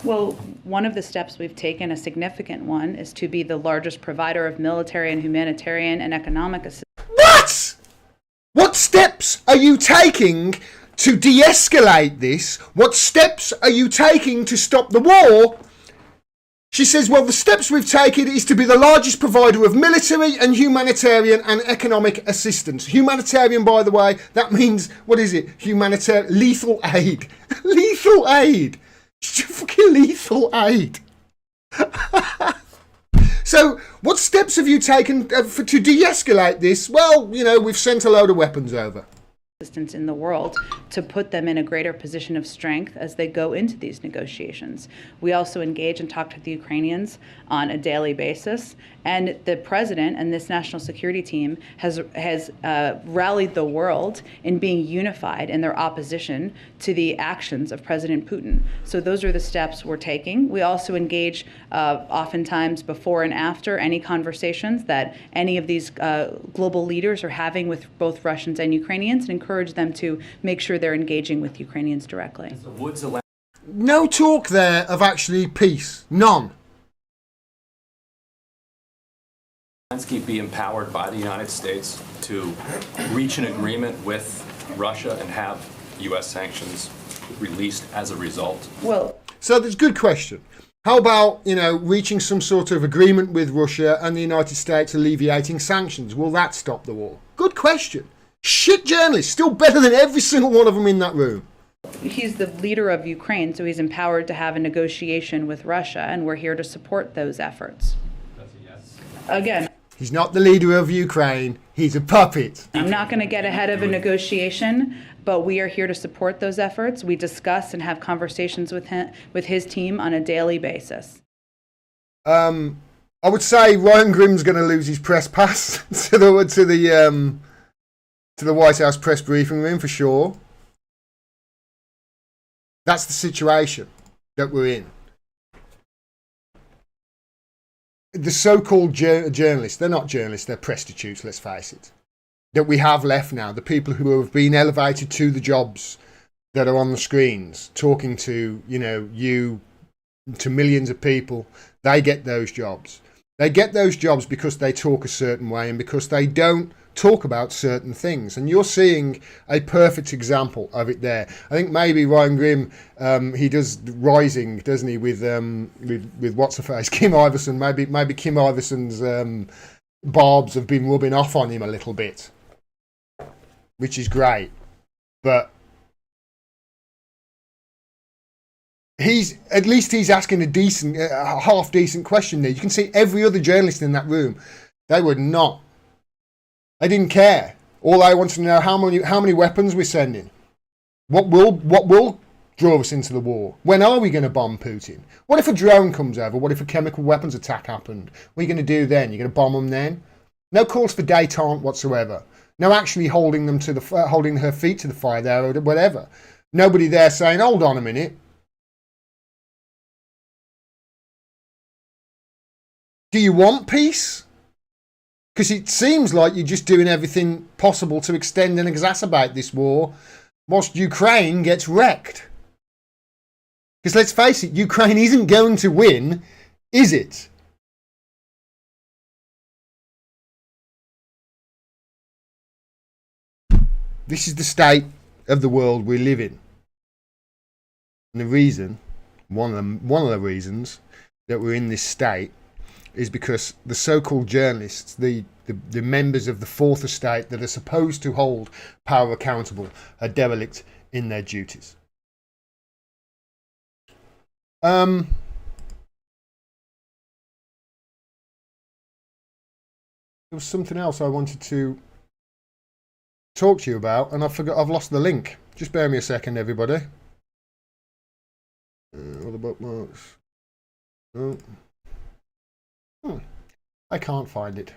Well, one of the steps we've taken, a significant one, is to be the largest provider of military and humanitarian and economic assistance. What? What steps are you taking to de-escalate this? What steps are you taking to stop the war? She says, well, the steps we've taken is to be the largest provider of military and humanitarian and economic assistance. Humanitarian, by the way, that means, what is it? Humanitarian, lethal aid. Lethal aid. Fucking lethal aid. So, what steps have you taken to de-escalate this? Well, you know, we've sent a load of weapons over. Assistance in the world to put them in a greater position of strength as they go into these negotiations. We also engage and talk to the Ukrainians on a daily basis, and the president and this national security team has rallied the world in being unified in their opposition to the actions of President Putin. So those are the steps we're taking. We also engage oftentimes before and after any conversations that any of these global leaders are having with both Russians and Ukrainians, and encourage encourage them to make sure they're engaging with Ukrainians directly. Would Zelensky No talk there of actually peace. None. be empowered by the United States to reach an agreement with Russia and have U.S. sanctions released as a result? Well, so that's a good question. How about, reaching some sort of agreement with Russia and the United States alleviating sanctions? Will that stop the war? Good question. Shit journalists, still better than every single one of them in that room. he's the leader of Ukraine, so he's empowered to have a negotiation with Russia, and we're here to support those efforts. That's a yes. Again, he's not the leader of Ukraine. He's a puppet. I'm not going to get ahead of a negotiation, but we are here to support those efforts. We discuss and have conversations with him, with his team on a daily basis. I would say Ryan Grimm's going to lose his press pass to the White House press briefing room for sure. That's the situation that we're in. The so-called journalists, they're not journalists, they're prostitutes, let's face it, that we have left now, the people who have been elevated to the jobs that are on the screens, talking to, to millions of people, they get those jobs. They get those jobs because they talk a certain way and because they don't talk about certain things. And you're seeing a perfect example of it there. I think maybe Ryan Grimm, he does Rising, doesn't he, with what's her face, Kim Iverson. Maybe Kim Iverson's barbs have been rubbing off on him a little bit, which is great. But he's asking a decent, half decent question there. You can see every other journalist in that room, they were not. They didn't care. All they wanted to know how many weapons we're sending. What will draw us into the war? When are we going to bomb Putin? What if a drone comes over? What if a chemical weapons attack happened? What are you going to do then? You're going to bomb them then? No calls for détente whatsoever. No actually holding her feet to the fire there or whatever. Nobody there saying, hold on a minute. Do you want peace? Because it seems like you're just doing everything possible to extend and exacerbate this war whilst Ukraine gets wrecked. Because let's face it, Ukraine isn't going to win, is it? This is the state of the world we live in. And the reason, one of the reasons that we're in this state is because the so-called journalists, the members of the fourth estate that are supposed to hold power accountable, are derelict in their duties. There was something else I wanted to talk to you about, and I've lost the link. Just bear me a second, everybody. All the bookmarks. Oh. I can't find it.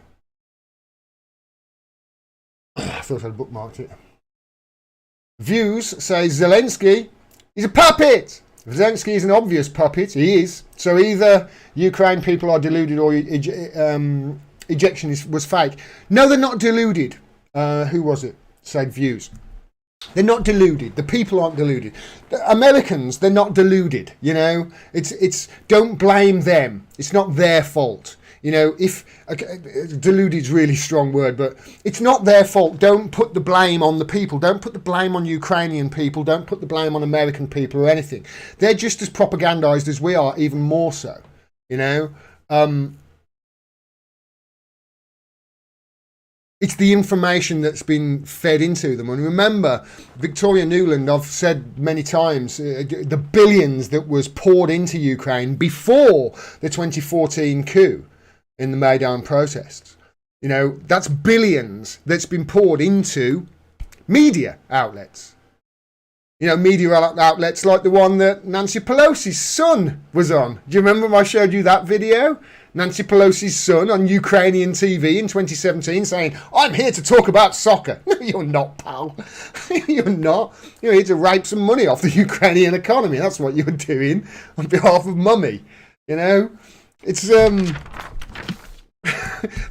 I thought I'd bookmarked it. Views say Zelensky is a puppet. Zelensky is an obvious puppet. He is. So either Ukraine people are deluded or ejection was fake. No, they're not deluded. Who was it? Said Views. They're not deluded. The people aren't deluded. The Americans, they're not deluded. It's don't blame them. It's not their fault. If deluded is a really strong word, but it's not their fault. Don't put the blame on the people. Don't put the blame on Ukrainian people. Don't put the blame on American people or anything. They're just as propagandized as we are, even more so. It's the information that's been fed into them. And remember, Victoria Nuland, I've said many times, the billions that was poured into Ukraine before the 2014 coup in the Maidan protests. That's billions that's been poured into media outlets. Media outlets like the one that Nancy Pelosi's son was on. Do you remember I showed you that video? Nancy Pelosi's son on Ukrainian TV in 2017 saying, I'm here to talk about soccer. No, you're not, pal. You're not. You're here to rape some money off the Ukrainian economy. That's what you're doing on behalf of mummy. It's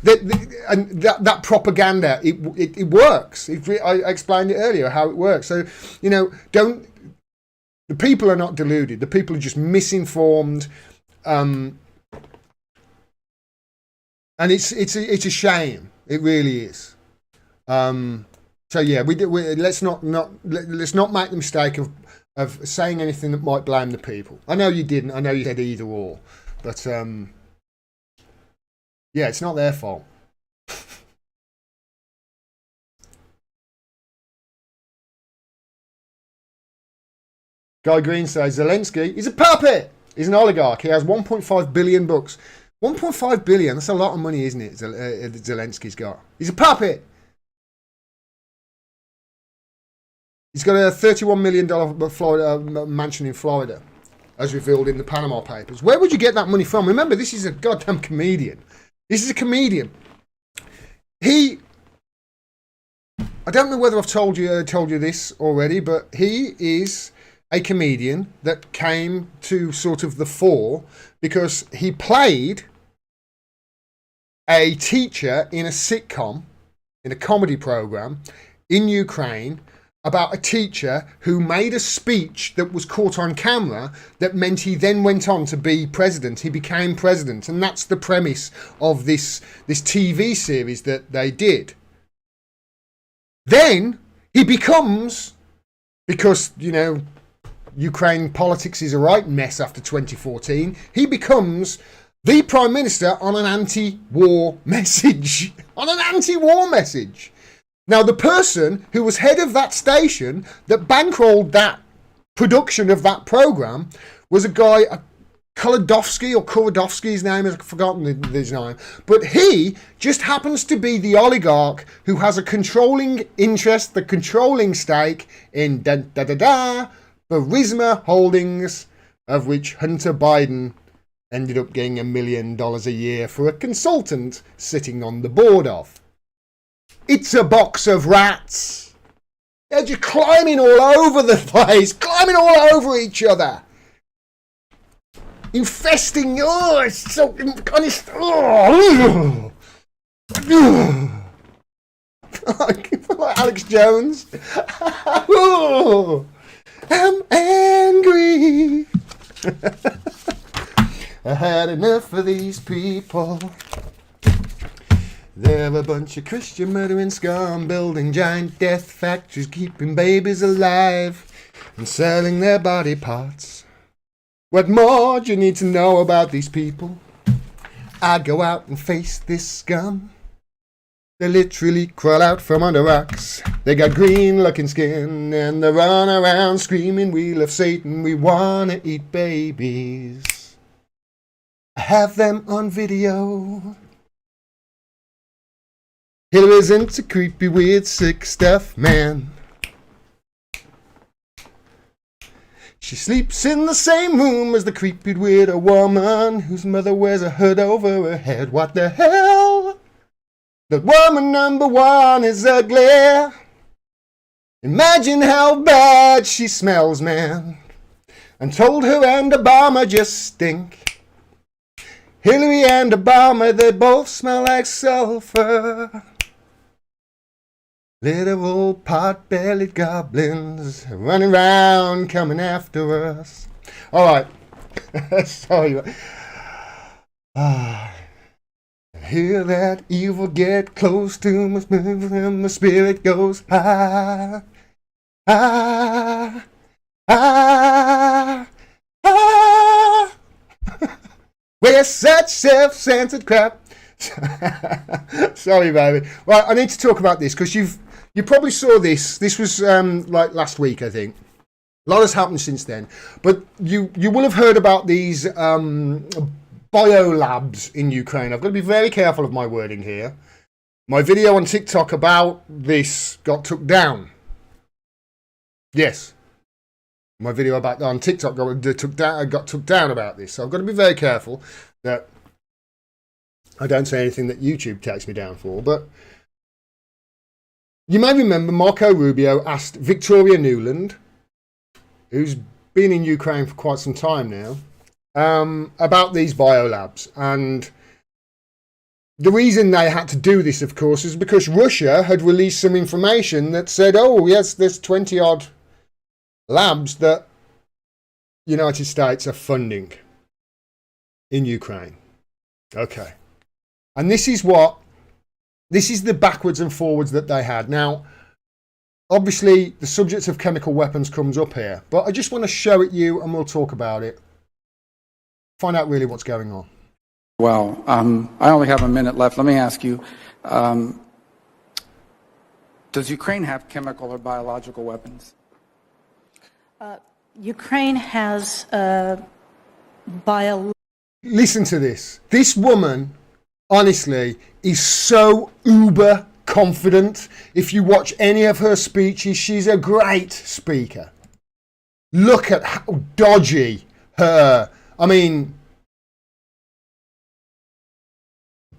that propaganda, it works. I explained it earlier how it works. So, the people are not deluded. The people are just misinformed. And it's a shame. It really is. So yeah, let's not make the mistake of saying anything that might blame the people. I know you didn't. I know you said either or, but yeah, it's not their fault. Guy Green says Zelensky is a puppet. He's an oligarch. He has 1.5 billion bucks. 1.5 billion. That's a lot of money, isn't it? Zelensky's got. He's a puppet. He's got a $31 million mansion in Florida, as revealed in the Panama Papers. Where would you get that money from? Remember, this is a goddamn comedian. This is a comedian. I don't know whether I've told you this already, but he is a comedian that came to sort of the fore because he played a teacher in a sitcom, in a comedy program in Ukraine, about a teacher who made a speech that was caught on camera that meant he then went on to be president. He became president. And that's the premise of this TV series that they did. Then he becomes, because, Ukraine politics is a right mess after 2014, he becomes the Prime Minister on an anti-war message. On an anti-war message. Now, the person who was head of that station that bankrolled that production of that program was a guy, Kurodovsky, his name is, I've forgotten his name. But he just happens to be the oligarch who has a controlling interest, the controlling stake in Burisma Holdings, of which Hunter Biden ended up getting $1 million a year for a consultant sitting on the board of. It's a box of rats. They're just climbing all over the place, climbing all over each other. Infesting, it's so honest. Like Alex Jones. I'm angry. I had enough of these people. They're a bunch of Christian murdering scum, building giant death factories, keeping babies alive and selling their body parts. What more do you need to know about these people? I go out and face this scum. They literally crawl out from under rocks. They got green looking skin and they run around screaming, we love Satan, we wanna eat babies. I have them on video. Hillary's into creepy, weird, sick stuff, man. She sleeps in the same room as the creepy, weird woman whose mother wears a hood over her head. What the hell? That woman number one is ugly. Imagine how bad she smells, man. And told her and Obama just stink. Hillary and Obama, they both smell like sulfur. Little old pot-bellied goblins running around coming after us. All right. Sorry. Hear that evil get close to my spirit and my spirit goes ah, ah, ah, ah. We're such self-centered crap. Sorry, baby. Well, I need to talk about this because you probably saw this. This was like last week, I think. A lot has happened since then. But you will have heard about these biolabs in Ukraine. I've got to be very careful of my wording here. My video on TikTok about this got took down. Yes. My video about on TikTok got took down about this. So I've got to be very careful that I don't say anything that YouTube takes me down for. But you may remember Marco Rubio asked Victoria Nuland, who's been in Ukraine for quite some time now, about these biolabs. And the reason they had to do this, of course, is because Russia had released some information that said, oh, yes, there's 20-odd labs that United States are funding in Ukraine. Okay. And this is the backwards and forwards that they had. Now, obviously, the subject of chemical weapons comes up here, but I just want to show it you and we'll talk about it. Find out really what's going on. Well, I only have a minute left. Let me ask you, does Ukraine have chemical or biological weapons? Ukraine has Listen to this. This woman, honestly, is so uber confident. If you watch any of her speeches, she's a great speaker. Look at how dodgy her,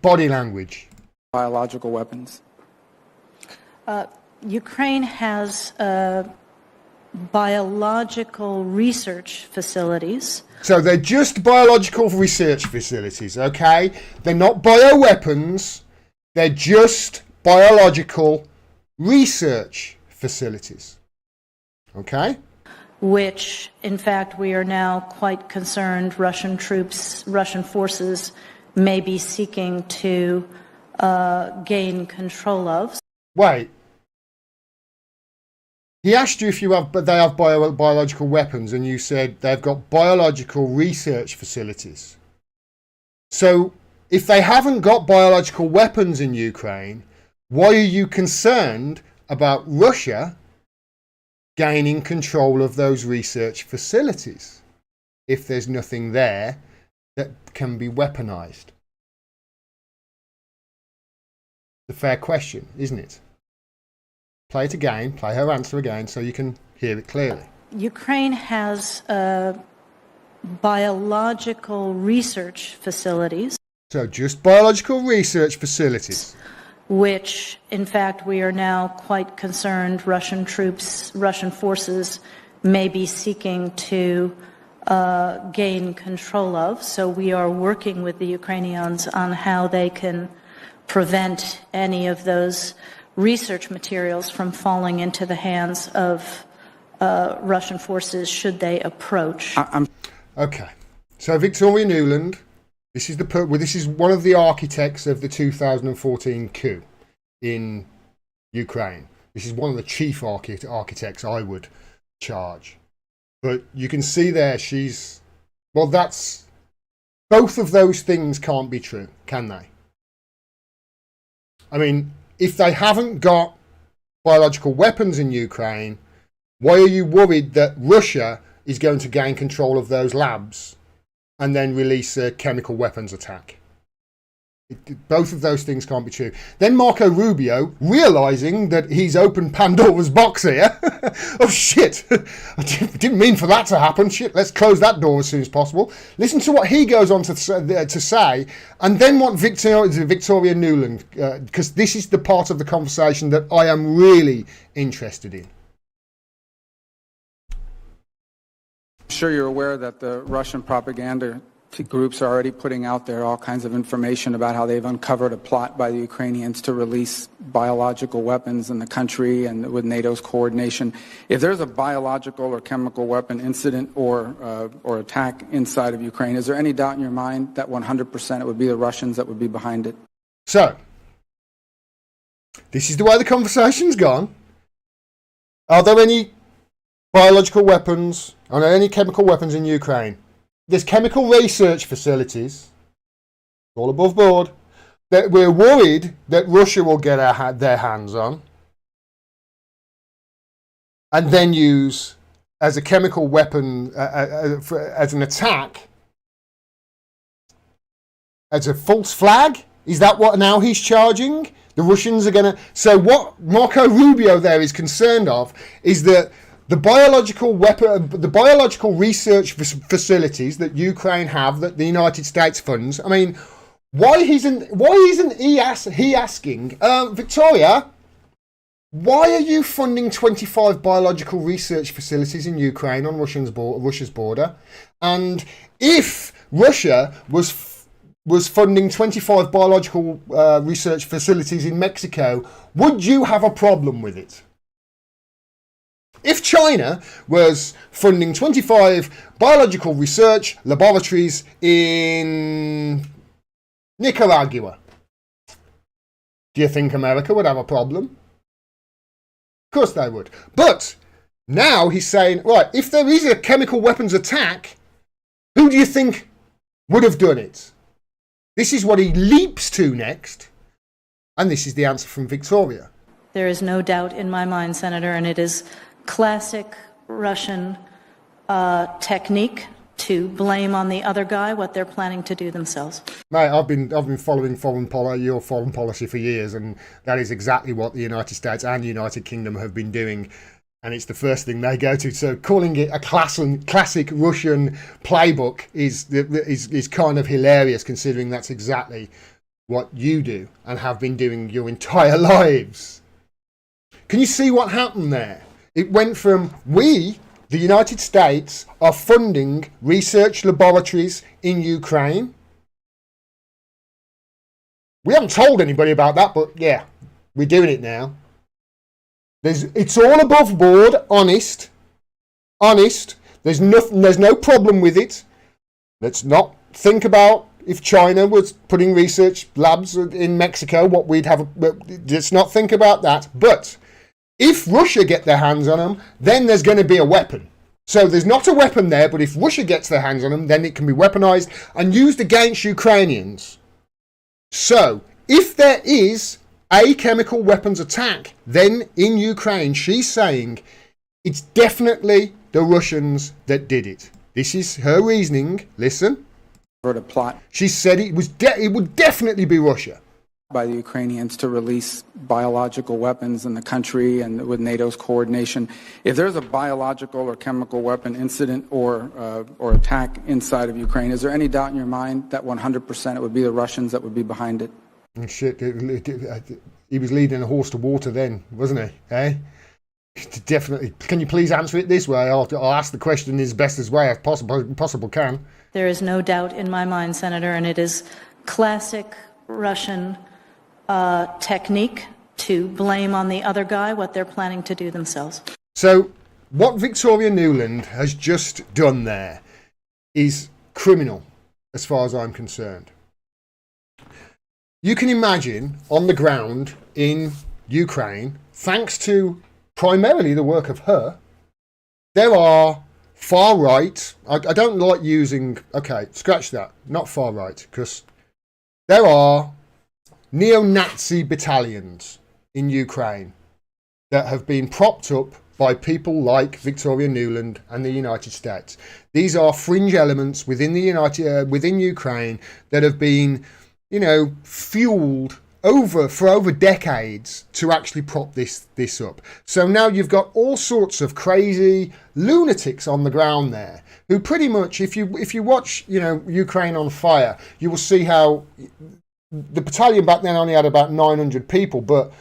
body language. Biological weapons. Ukraine has biological research facilities. So they're just biological research facilities, okay? They're not bioweapons. They're just biological research facilities, okay? Which, in fact, we are now quite concerned Russian forces may be seeking to gain control of. Wait. He asked you if they have biological weapons, and you said they've got biological research facilities. So, if they haven't got biological weapons in Ukraine, why are you concerned about Russia gaining control of those research facilities if there's nothing there that can be weaponized? The fair question, isn't it? Play it again, play her answer again so you can hear it clearly. Ukraine has biological research facilities. So just biological research facilities. Which, in fact, we are now quite concerned Russian forces may be seeking to gain control of. So we are working with the Ukrainians on how they can prevent any of those research materials from falling into the hands of Russian forces should they approach. Okay, so Victoria Nuland, this is one of the architects of the 2014 coup in Ukraine. This is one of the chief architects, I would charge. But you can see there both of those things can't be true, can they? If they haven't got biological weapons in Ukraine, why are you worried that Russia is going to gain control of those labs and then release a chemical weapons attack? Both of those things can't be true. Then Marco Rubio, realising that he's opened Pandora's box here. Oh shit, I didn't mean for that to happen. Shit, let's close that door as soon as possible. Listen to what he goes on to say, and then what Victoria Nuland, because this is the part of the conversation that I am really interested in. I'm sure you're aware that the Russian propaganda groups are already putting out there all kinds of information about how they've uncovered a plot by the Ukrainians to release biological weapons in the country and with NATO's coordination. If there's a biological or chemical weapon incident or attack inside of Ukraine, is there any doubt in your mind that 100% it would be the Russians that would be behind it? So, this is the way the conversation's gone. Are there any biological weapons, or any chemical weapons in Ukraine? There's chemical research facilities, all above board, that we're worried that Russia will get their hands on and then use as a chemical weapon, as an attack, as a false flag. Is that what now he's charging? The Russians are going to... So what Marco Rubio there is concerned of is that the biological research facilities that Ukraine have, that the United States funds. Why isn't he asking, Victoria, why are you funding 25 biological research facilities in Ukraine on Russia's border? And if Russia was was funding 25 biological research facilities in Mexico, would you have a problem with it? If China was funding 25 biological research laboratories in Nicaragua, do you think America would have a problem? Of course they would. But now he's saying, right, if there is a chemical weapons attack, who do you think would have done it? This is what he leaps to next. And this is the answer from Victoria. There is no doubt in my mind, Senator, and it is classic Russian technique to blame on the other guy what they're planning to do themselves. Mate, I've been following your foreign policy for years, and that is exactly what the United States and United Kingdom have been doing, and it's the first thing they go to. So calling it a classic Russian playbook is kind of hilarious, considering that's exactly what you do and have been doing your entire lives. Can you see what happened there? It went from the United States, are funding research laboratories in Ukraine. We haven't told anybody about that, but yeah, we're doing it now. It's all above board, honest. There's no problem with it. Let's not think about if China was putting research labs in Mexico, what we'd have. Let's not think about that. But if Russia get their hands on them, then there's going to be a weapon. So there's not a weapon there, but if Russia gets their hands on them, then it can be weaponized and used against Ukrainians. So if there is a chemical weapons attack, then in Ukraine, she's saying it's definitely the Russians that did it. This is her reasoning. Listen. Plot. She said it would definitely be Russia. By the Ukrainians to release biological weapons in the country and with NATO's coordination. If there's a biological or chemical weapon incident or attack inside of Ukraine, is there any doubt in your mind that 100% it would be the Russians that would be behind it? Shit, he was leading a horse to water then, wasn't he? Eh? Definitely. Can you please answer it this way? I'll ask the question as best as way as possible can. There is no doubt in my mind, Senator, and it is classic Russian technique to blame on the other guy what they're planning to do themselves. So what Victoria Nuland has just done there is criminal as far as I'm concerned. You can imagine on the ground in Ukraine, thanks to primarily the work of her, there are far right, I don't like using, okay, scratch that, not far right, because there are neo-Nazi battalions in Ukraine that have been propped up by people like Victoria Nuland and the United States. These are fringe elements within within Ukraine that have been, fueled for over decades to actually prop this up. So now you've got all sorts of crazy lunatics on the ground there who pretty much, if you watch, Ukraine on Fire, you will see how the battalion back then only had about 900 people, but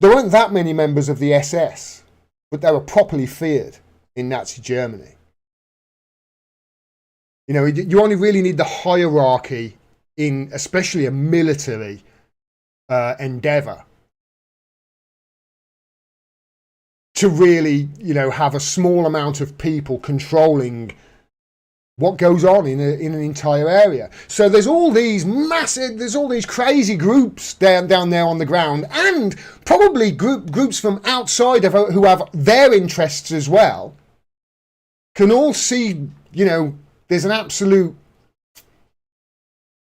there weren't that many members of the SS, but they were properly feared in Nazi Germany. You only really need the hierarchy in especially a military endeavour to really, have a small amount of people controlling what goes on in an entire area. So there's all these crazy groups down there on the ground, and probably groups from outside who have their interests as well, can all see, there's an absolute,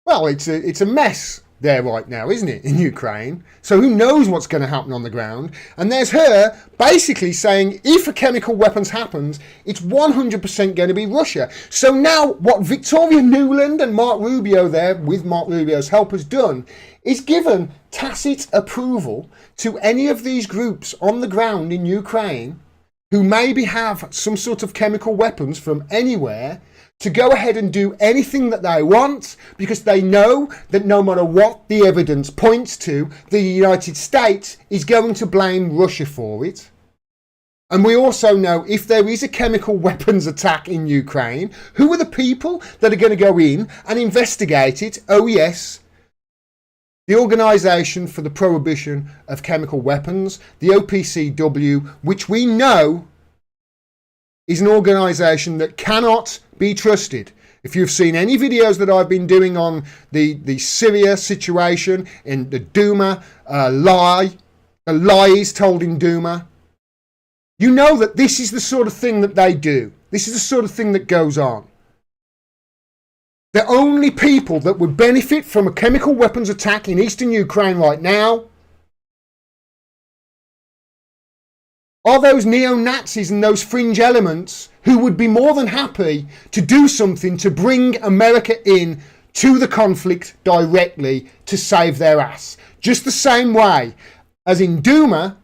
well, it's a mess there right now, isn't it, in Ukraine? So who knows what's going to happen on the ground? And there's her basically saying if a chemical weapons happens, it's 100% going to be Russia. So now what Victoria Nuland and Mark Rubio there, with Mark Rubio's help, has done is given tacit approval to any of these groups on the ground in Ukraine who maybe have some sort of chemical weapons from anywhere to go ahead and do anything that they want, because they know that no matter what the evidence points to, the United States is going to blame Russia for it. And we also know if there is a chemical weapons attack in Ukraine, who are the people that are going to go in and investigate it? Oh yes, the Organisation for the Prohibition of Chemical Weapons, the OPCW, which we know is an organisation that cannot be trusted. If you've seen any videos that I've been doing on the Syria situation in the Duma the lies told in Duma, you know that this is the sort of thing that they do. This is the sort of thing that goes on. The only people that would benefit from a chemical weapons attack in eastern Ukraine right now are those neo-Nazis and those fringe elements who would be more than happy to do something to bring America in to the conflict directly to save their ass. Just the same way as in Duma,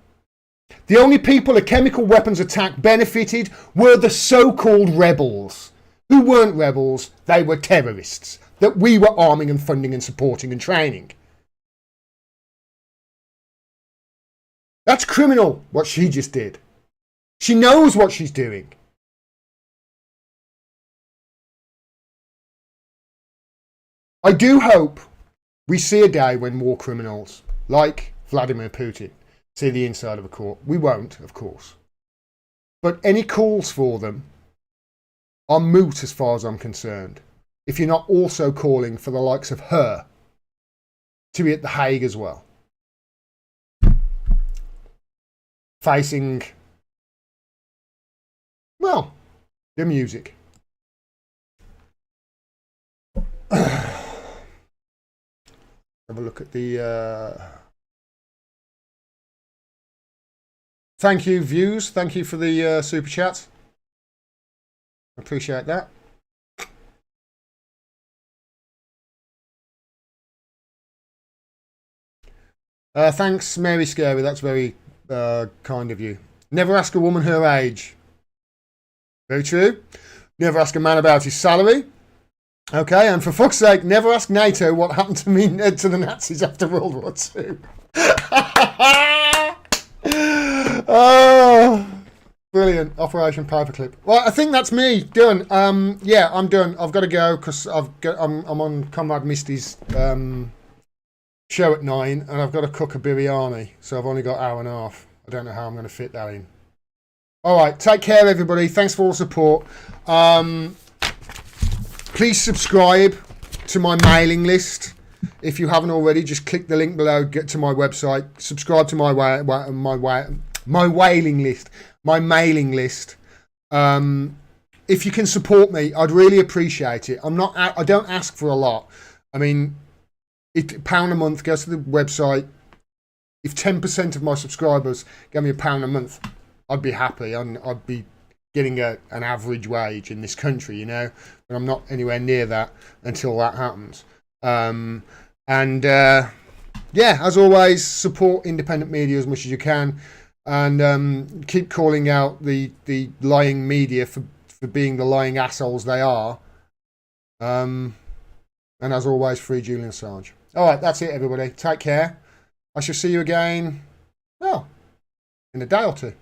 the only people a chemical weapons attack benefited were the so-called rebels. Who weren't rebels, they were terrorists that we were arming and funding and supporting and training. That's criminal, what she just did. She knows what she's doing. I do hope we see a day when war criminals, like Vladimir Putin, see the inside of a court. We won't, of course. But any calls for them are moot as far as I'm concerned. If you're not also calling for the likes of her to be at The Hague as well. Facing, well, the music. Have a look at the... Thank you, views. Thank you for the super chat. Appreciate that. Thanks, Mary Scary. That's very kind of you. Never ask a woman her age. Very true. Never ask a man about his salary. Okay, and for fuck's sake, never ask NATO what happened to the Nazis after World War II. Oh, brilliant. Operation Paperclip. Well, I think that's me done. Yeah, I'm done. I've got to go because I'm on Comrade Misty's show at 9 and I've got to cook a biryani, so I've only got an hour and a half. I don't know how I'm going to fit that in. All right, take care, everybody. Thanks for all the support. Please subscribe to my mailing list. If you haven't already, just click the link below, get to my website, subscribe to my mailing list. If you can support me, I'd really appreciate it. I don't ask for a lot. I mean, £1 a month goes to the website. If 10% of my subscribers gave me £1 a month, I'd be happy. I'd be getting an average wage in this country, you know. But I'm not anywhere near that until that happens. Yeah, as always, support independent media as much as you can, and keep calling out the lying media for being the lying assholes they are. And as always, free Julian Assange. All right, that's it, everybody. Take care. I shall see you again, well, in a day or two.